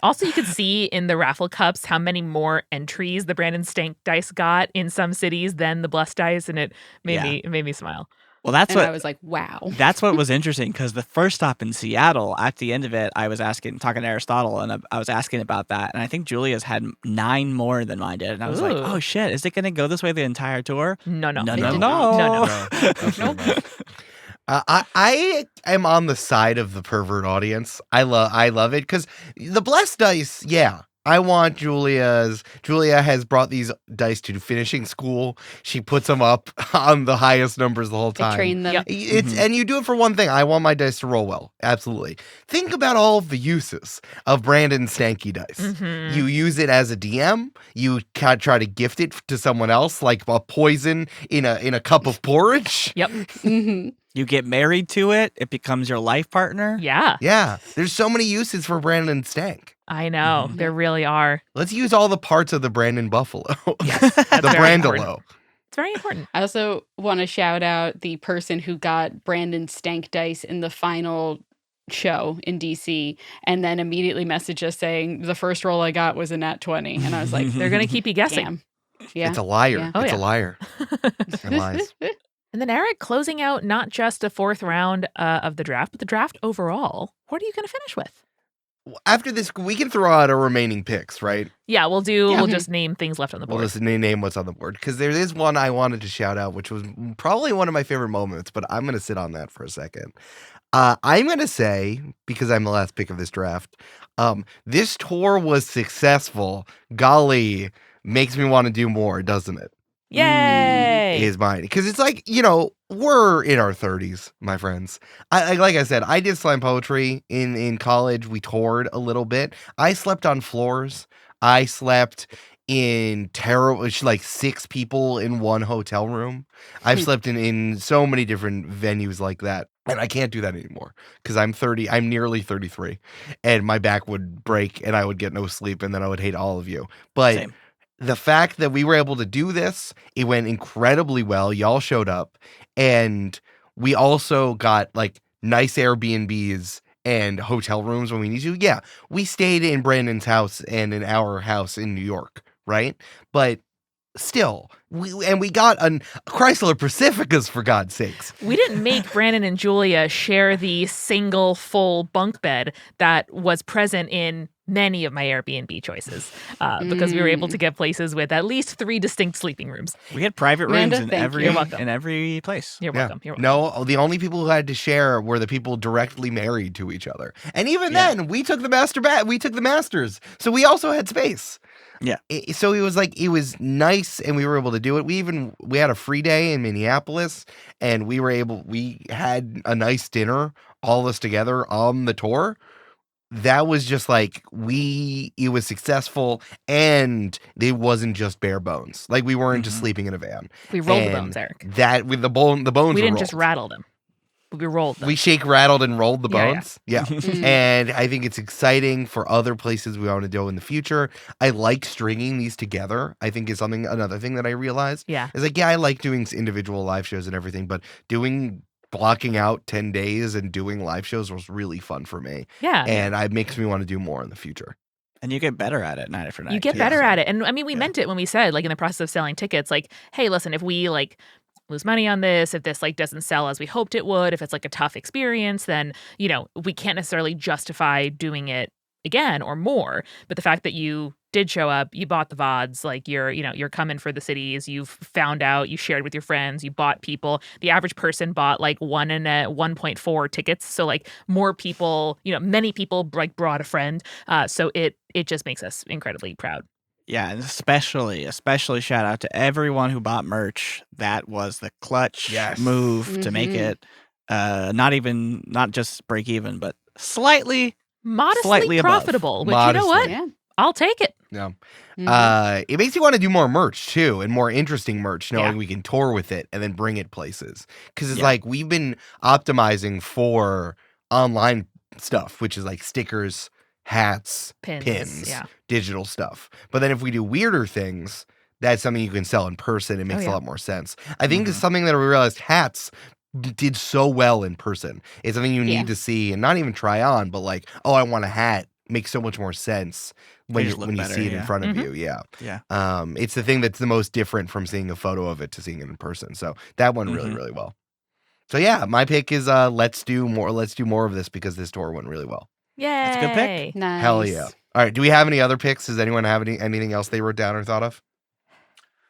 Also, you could see in the raffle cups how many more entries the Brandon Stank dice got in some cities than the blessed dice, and it made me smile. Well, that's And what I was like, wow. That's what was interesting because the first stop in Seattle, at the end of it, I was talking to Aristotle, and I was asking about that. And I think Julia's had 9 more than mine did. And I was like, Ooh. oh shit, is it going to go this way the entire tour? No. No. They did not. No. Absolutely not. I am on the side of the pervert audience. I love it because the blessed dice, yeah, I want Julia has brought these dice to finishing school. She puts them up on the highest numbers the whole I time. train them. Yep. It's and you do it for one thing. I want my dice to roll well. Absolutely. Think about all of the uses of Brandon's stanky dice. Mhm. You use it as a DM. You can try to gift it to someone else, like a poison in a cup of porridge. Yep. hmm You get married to it, it becomes your life partner. Yeah. Yeah, there's so many uses for Brandon Stank. I know. Mhm. There really are. Let's use all the parts of the Brandon Buffalo. Yes. That's the very Brandolo. important. It's very important. I also want to shout out the person who got Brandon stank dice in the final show in DC and then immediately messaged us saying the first roll I got was a nat 20. And I was like, They're going to keep you guessing. damn. Yeah. It's a liar. Yeah. Oh, It's yeah. a liar. It lies. And then Eric, closing out not just a fourth round of the draft, but the draft overall. What are you going to finish with? After this, we can throw out our remaining picks, right? Yeah, we'll do. Yeah. We'll just name things left on the We'll board. just name what's on the board. Because there is one I wanted to shout out, which was probably one of my favorite moments, but I'm going to sit on that for a second. I'm going to say, because I'm the last pick of this draft, this tour was successful. Golly, makes me want to do more, doesn't it? Yay! Is mine. Because it's like, we're in our 30s, my friends. Like I said, I did slam poetry in college. We toured a little bit. I slept on floors. I slept in terrible, like 6 people in one hotel room. I've slept in so many different venues like that. And I can't do that anymore because I'm nearly 33 and my back would break and I would get no sleep and then I would hate all of you. But Same. the fact that we were able to do this, it went incredibly well. Y'all showed up and we also got like nice Airbnbs and hotel rooms when we need to. Yeah, we stayed in Brandon's house and in our house in New York, right? But still, we got a Chrysler Pacificas for God's sakes. We didn't make Brandon and Julia share the single full bunk bed that was present in many of my Airbnb choices because we were able to get places with at least 3 distinct sleeping rooms. We had private Amanda, rooms in thank every you. You're welcome. in every place. You're Yeah. welcome. You're welcome. No, the only people who had to share were the people directly married to each other. And even Yeah. then, we took the masters. So we also had space. Yeah. So it was nice and we were able to do it. We had a free day in Minneapolis and we had a nice dinner, all of us together on the tour. That was just like it was successful and it wasn't just bare bones. Like we weren't just Mhm. sleeping in a van. We rolled the And bones, Eric. That with the bones We were didn't just rolled. rattle them. We rolled them. We shake, rattled, and rolled the Yeah, yeah. bones. Yeah. Mm. And I think it's exciting for other places we want to go in the future. I like stringing these together. I think is another thing that I realized. Yeah. Is like, yeah, I like doing individual live shows and everything, but blocking out 10 days and doing live shows was really fun for me. Yeah. And it makes me want to do more in the future. And you get better at it night after night. You get too, better so- at it. And I mean, we Yeah. meant it when we said, like, in the process of selling tickets, like, hey, listen, if we like lose money on this, if this like doesn't sell as we hoped it would, if it's like a tough experience, then, we can't necessarily justify doing it again or more. But the fact that you did show up, you bought the VODs, like you're coming for the cities, you've found out, you shared with your friends, you bought people. The average person bought like 1.4 tickets. So like more people, many people like brought a friend. So it just makes us incredibly proud. Yeah, and especially shout out to everyone who bought merch. That was the clutch Yes. move to make Mhm. it not just break even, but slightly Modestly Slightly above. profitable, which you know what? Yeah. I'll take it. Yeah. Mhm. It makes you want to do more merch too, and more interesting merch, knowing Yeah. we can tour with it and then bring it places. Because it's Yeah. like we've been optimizing for online stuff, which is like stickers, hats, pins, Yeah. digital stuff. But then if we do weirder things, that's something you can sell in person. It makes yeah. a lot more sense. I think it's Mhm. something that we realized hats did so well in person. It's something you Yeah. need to see and not even try on, but like, oh, I want a hat. Makes so much more sense when just you look when you better, see it in yeah. front of Mhm. you. Yeah. Yeah. It's the thing that's the most different from seeing a photo of it to seeing it in person. So that went really, Mhm. really well. So yeah, my pick is let's do more of this because this tour went really well. Yay. That's a good pick. Nice. Hell yeah. All right. Do we have any other picks? Does anyone have anything else they wrote down or thought of?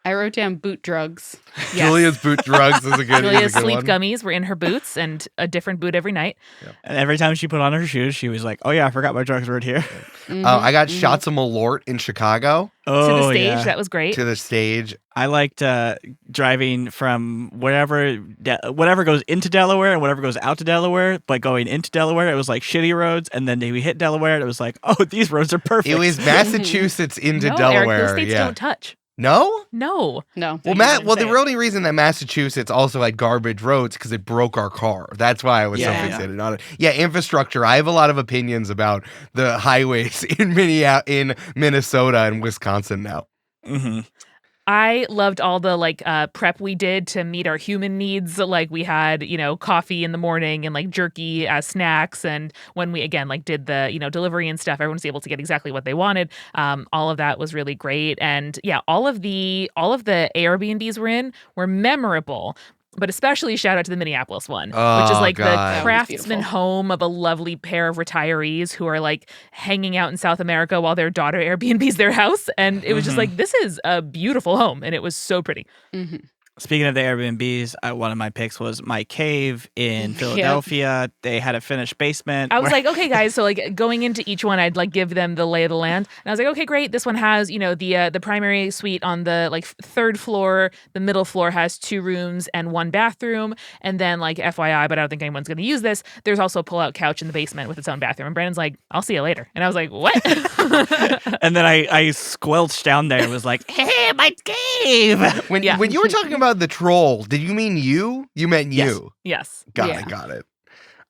I wrote down boot drugs. Yes. Julia's boot drugs is a good, Julia's is a good sleep one. gummies were in her boots and a different boot every night. And every time she put on her shoes, she was like, "Oh yeah, I forgot my drugs were here." Mhm, I got mhm. shots of Malort in Chicago Oh, To the stage, yeah. that was great. to the stage. I liked driving from whatever goes into Delaware and whatever goes out to Delaware. But going into Delaware, it was like shitty roads, and then we hit Delaware, and it was like, oh, these roads are perfect. It was Massachusetts into no, Delaware. Eric, those states yeah. don't touch. No? No. No. Well, the only reason that Massachusetts also had garbage roads because it broke our car. That's why I was so Yeah. fixated on it. Yeah, infrastructure. I have a lot of opinions about the highways in Minnesota and Wisconsin now. hmm I loved all the prep we did to meet our human needs. Like we had, coffee in the morning and like jerky as snacks. And when we again did the, delivery and stuff, everyone was able to get exactly what they wanted. All of that was really great. And yeah, all of the Airbnbs we're in were memorable. But especially shout out to the Minneapolis one, which is Oh, like God. the That was craftsman beautiful. home of a lovely pair of retirees who are like hanging out in South America while their daughter Airbnbs their house. And it was just like, this is a beautiful home. And it was so pretty. Mhm. Speaking of the Airbnbs, one of my picks was my cave in Yep. Philadelphia. They had a finished basement. I was where- like, okay, guys. So like going into each one, I'd like give them the lay of the land, and I was like, okay, great. This one has the primary suite on the third floor. The middle floor has 2 rooms and 1 bathroom, and then like FYI, but I don't think anyone's going to use this. There's also a pull-out couch in the basement with its own bathroom. And Brandon's like, I'll see you later, and I was like, what? and then I squelched down there and was like, hey, my cave. When Yeah. you were talking about the troll, did you mean you? You meant Yes. you. Yes. Got Yeah. it. Got it.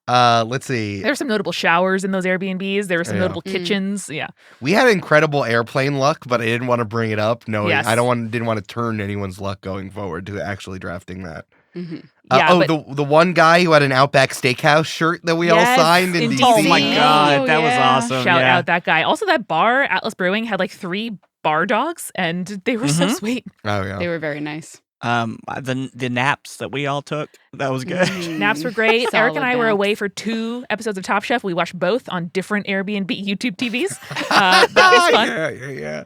Let's see. There were some notable showers in those Airbnbs. There were some Yeah. notable kitchens. Yeah. We had incredible airplane luck, but I didn't want to bring it up. No, Yes. I didn't want to turn anyone's luck going forward to actually drafting that. Mhm. Yeah, but- the one guy who had an Outback Steakhouse shirt that we all Yes, signed in in DC. DC. Oh my god, Oh, that was yeah. awesome. Shout yeah. out that guy. Also, that bar, Atlas Brewing, had like 3 bar dogs, and they were so Mhm. sweet. Oh yeah. They were very nice. The naps that we all took, that was good. Mhm. Naps were great. Eric and Solid I were nap. away for 2 episodes of Top Chef. We watched both on different Airbnb YouTube TVs. That was fun. Yeah.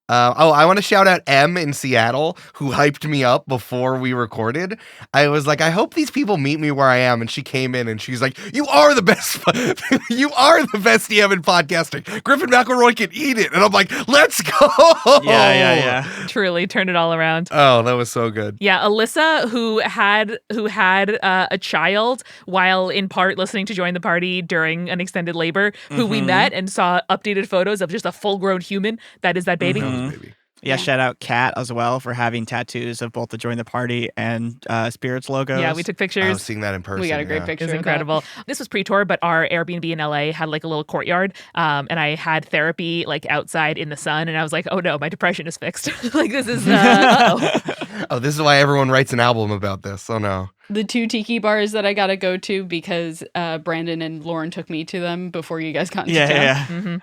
I want to shout out M in Seattle who hyped me up before we recorded. I was like, I hope these people meet me where I am, and she came in and she's like, "You are the best. You are the best DM in podcasting. Griffin McElroy can eat it," and I'm like, "Let's go!" Yeah. Truly turned it all around. Oh, that was so good. Yeah, Alyssa, who had a child while in part listening to Join the Party during an extended labor, who we Mhm. met and saw updated photos of just a full-grown human that is that baby. Mhm. Baby. Yeah, Yeah. shout out Kat as well for having tattoos of both the Join the Party and Spirits logos. Yeah, we took I was pictures. seeing that in person. We got a great yeah. picture. It was of that. incredible. This was pre-tour, but our Airbnb in LA had like a little courtyard, and I had therapy like outside in the sun, and I was like, "Oh no, my depression is fixed. Like this is uh-oh." Oh, this is why everyone writes an album about this. Oh no. The 2 tiki bars that I got to go to because Brandon and Lauren took me to them before you guys got into town. Yeah. Mhm.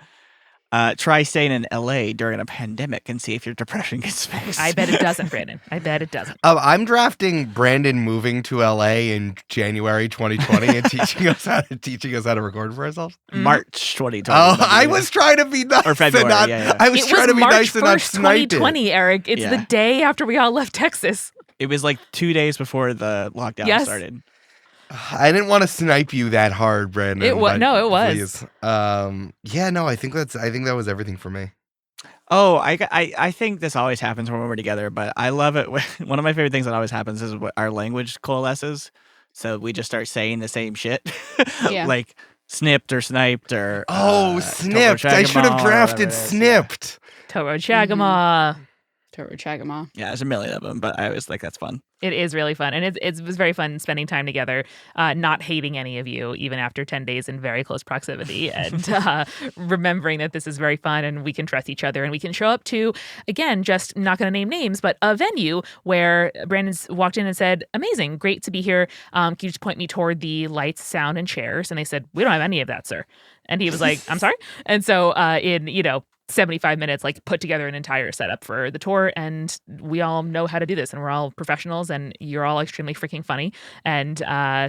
Try staying in LA during a pandemic and see if your depression gets fixed. I bet it doesn't, Brandon. I bet it doesn't. I'm drafting Brandon moving to LA in January 2020 and teaching us how to record for ourselves. March 2020. Oh, I was trying to be nice. Or February, and not, yeah. I was It trying was to be March nice and not 1st, snipe it. 2020, Eric. It's Yeah. the day after we all left Texas. It was like 2 days before the lockdown Yes. started. I didn't want to snipe you that hard, Brandon. It wa- but no, it was. please. Yeah, no, I think that was everything for me. Oh, I think this always happens when we're together, but I love it. One of my favorite things that always happens is our language coalesces. So we just start saying the same shit. Yeah. Like snipped or sniped or Snipped. I should have Togo drafted Chagama or whatever it is, Snipped. Toro Chagama. Toro Chagama. Yeah, there's a million of them, but I always think that's fun. It is really fun. And it was very fun spending time together, not hating any of you, even after 10 days in very close proximity, and remembering that this is very fun and we can trust each other and we can show up to, again, just not going to name names, but a venue where Brandon's walked in and said, amazing, great to be here. Can you just point me toward the lights, sound, and chairs? And they said, we don't have any of that, sir. And he was like, I'm sorry. And so in, 75 minutes, like put together an entire setup for the tour, and we all know how to do this, and we're all professionals, and you're all extremely freaking funny. And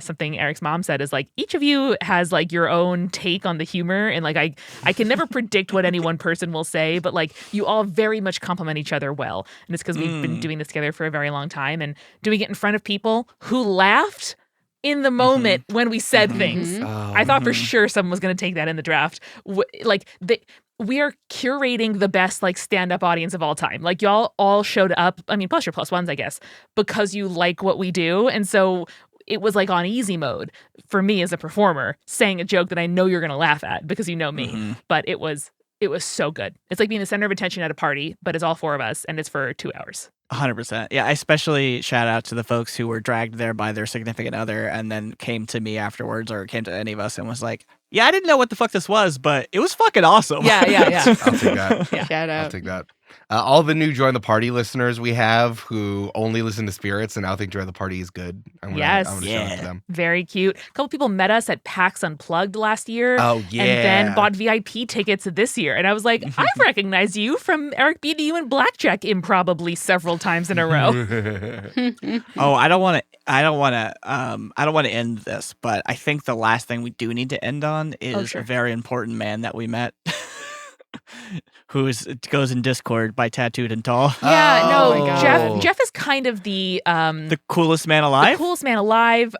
something Eric's mom said is like, each of you has like your own take on the humor, and like I can never predict what any one person will say, but like you all very much complement each other well, and it's because we've been doing this together for a very long time and doing it in front of people who laughed in the moment when we said things. I thought for sure someone was going to take that in the draft. We are curating the best like stand-up audience of all time. Like y'all all showed up, I mean, plus your plus ones, I guess, because you like what we do. And so it was like on easy mode for me as a performer, saying a joke that I know you're going to laugh at because you know me. But it was so good. It's like being the center of attention at a party, but it's all four of us, and it's for 2 hours. 100%. Yeah, I especially shout out to the folks who were dragged there by their significant other and then came to me afterwards or came to any of us and was like, yeah, I didn't know what the fuck this was, but it was fucking awesome. Yeah. I'll take that. Yeah. Shout out. I'll take that. All the new Join the Party listeners we have who only listen to Spirits and now think Join the Party is good. I'm gonna shout out to them. Very cute. A couple people met us at PAX Unplugged last year. Oh, yeah. And then bought VIP tickets this year. And I was like, I've recognized you from Eric beating you in Blackjack improbably several times in a row. Oh, I don't want to end this, but I think the last thing we do need to end on is a very important man that we met. Who goes in Discord by Tattooed and Tall. Yeah, Oh my God. Jeff is kind of the coolest man alive. The coolest man alive.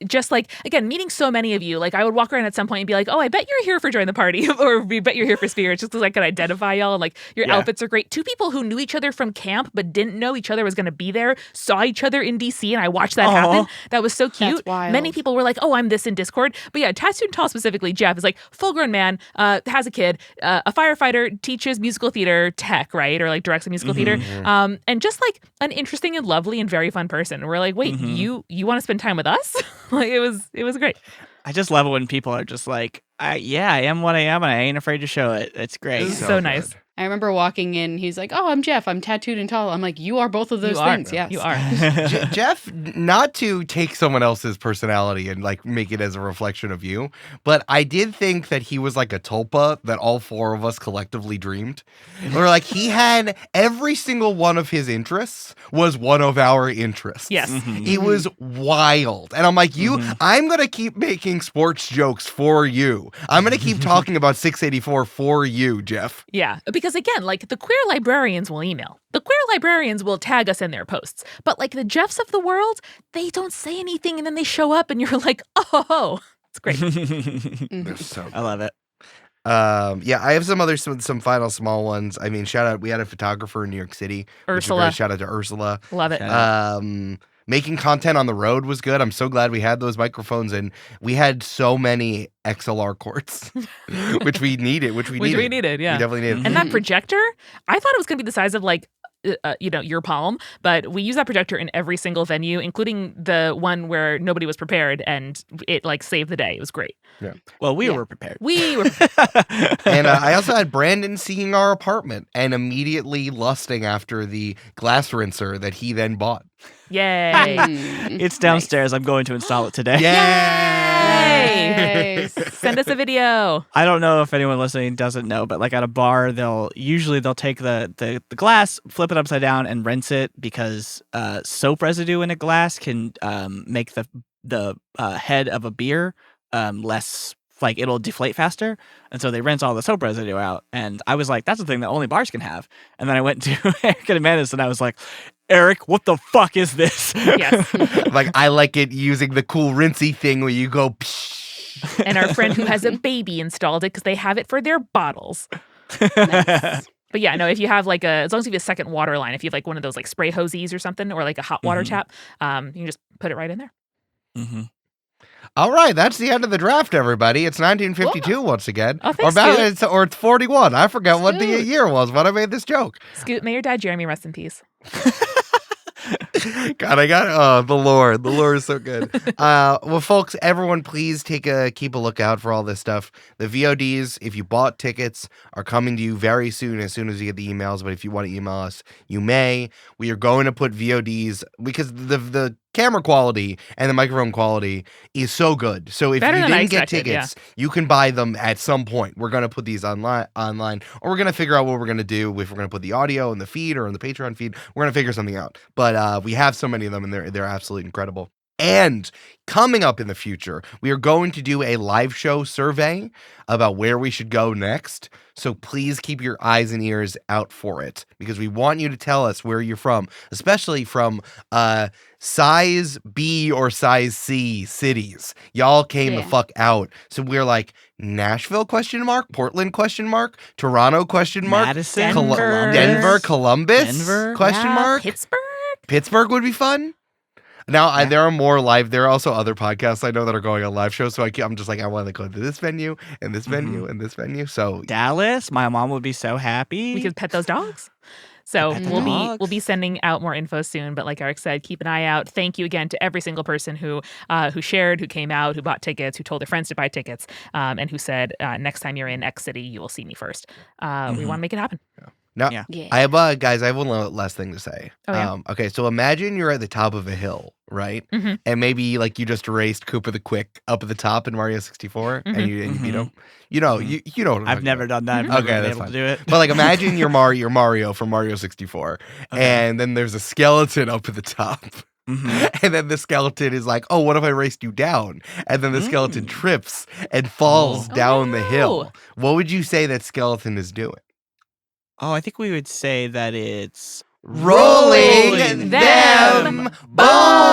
Just like, again, meeting so many of you. Like, I would walk around at some point and be like, oh, I bet you're here for Join the Party, or we bet you're here for Spirits, just because I could identify y'all. And like, your outfits are great. 2 people who knew each other from camp but didn't know each other was going to be there saw each other in DC, and I watched that happen. That was so cute. That's wild. Many people were like, oh, I'm this in Discord. But yeah, Tattooed and Tall specifically, Jeff is like full-grown man, has a kid, a firefighter, teaches musical theater tech, right? Or like directs a musical theater. And just like an interesting and lovely and very fun person. And we're like, wait, you want to spend time with us? Like it was great. I just love it when people are just like, I am what I am and I ain't afraid to show it. It's great. It's so nice. I remember walking in, he's like, oh, I'm Jeff. I'm tattooed and tall. I'm like, you are both of those things. Yes. You are. Jeff, not to take someone else's personality and like make it as a reflection of you, but I did think that he was like a tulpa that all 4 of us collectively dreamed. Or like he had every single one of his interests was one of our interests. Yes. It was wild. And I'm like, I'm going to keep making sports jokes for you. I'm going to keep talking about 684 for you, Jeff. Yeah. Because again, like the queer librarians will email. The queer librarians will tag us in their posts. But like the Jeffs of the world, they don't say anything and then they show up and you're like, oh, it's great. They're so good. I love it. Yeah, I have some final small ones. I mean, shout out, we had a photographer in New York City. Ursula. Shout out to Ursula. Love it. Making content on the road was good. I'm so glad we had those microphones and we had so many XLR cords, which we needed. Which we needed, yeah. We definitely needed. And that projector, I thought it was going to be the size of like, your palm, but we use that projector in every single venue, including the one where nobody was prepared, and it like saved the day. It was great. Yeah. Well, we were prepared. We were prepared. And I also had Brandon seeing our apartment and immediately lusting after the glass rinser that he then bought. Yay. It's downstairs. I'm going to install it today. Yay. Nice. Send us a video. I don't know if anyone listening doesn't know, but like at a bar, they'll take the glass, flip it upside down, and rinse it because soap residue in a glass can make the head of a beer less, like it'll deflate faster. And so they rinse all the soap residue out. And I was like, that's the thing that only bars can have. And then I went to Eric and Amanda's and I was like, Eric, what the fuck is this? Yes. Like, I like it using the cool rinsey thing where you go, psh. And our friend who has a baby installed it because they have it for their bottles. Nice. But yeah, no, if you have like as long as you have a second water line, if you have like one of those like spray hosies or something, or like a hot water tap, you can just put it right in there. All right, that's the end of the draft, everybody. It's 1952 once again. Oh, thanks, or it's 41. I forgot what the Scoot. year was when I made this joke. Scoot, may your dad Jeremy rest in peace. God, the lore. The lore is so good. Well, folks, everyone, please keep a lookout for all this stuff. The VODs, if you bought tickets, are coming to you very soon as you get the emails. But if you want to email us, you may. We are going to put VODs because the camera quality and the microphone quality is so good. So if Better you than I didn't get expected, tickets, you can buy them at some point. We're gonna put these online, or we're gonna figure out what we're gonna do, if we're gonna put the audio in the feed or in the Patreon feed. We're gonna figure something out. But we have so many of them, and they're absolutely incredible. And coming up in the future, we are going to do a live show survey about where we should go next. So please keep your eyes and ears out for it, because we want you to tell us where you're from, especially from size B or size C cities. Y'all came the fuck out. So we're like Nashville ? Portland ? Toronto ? Madison, Denver, Columbus ? Denver? Pittsburgh? Pittsburgh would be fun. Now, there are more live. There are also other podcasts I know that are going on live shows. So I'm just like, I want to go to this venue and this venue and this venue. So Dallas, my mom would be so happy. We could pet those dogs. So Pet the we'll dogs. be sending out more info soon. But like Eric said, keep an eye out. Thank you again to every single person who shared, who came out, who bought tickets, who told their friends to buy tickets, and who said next time you're in X city, you will see me first. We want to make it happen. now, Yeah. I have guys. I have one last thing to say. Oh, yeah. Okay, so imagine you're at the top of a hill, right? Mhm. And maybe like you just raced Koopa the Quick up at the top in Mario 64, and you beat him. You know, you know what I'm I've talking never about. done that. I've Okay, never been that's able fine. to do it. But like, imagine you're Mario from Mario 64, and then there's a skeleton up at the top. And then the skeleton is like, oh, what if I raced you down? And then the skeleton trips and falls down the hill. What would you say that skeleton is doing? Oh, I think we would say that it's Rolling them bones!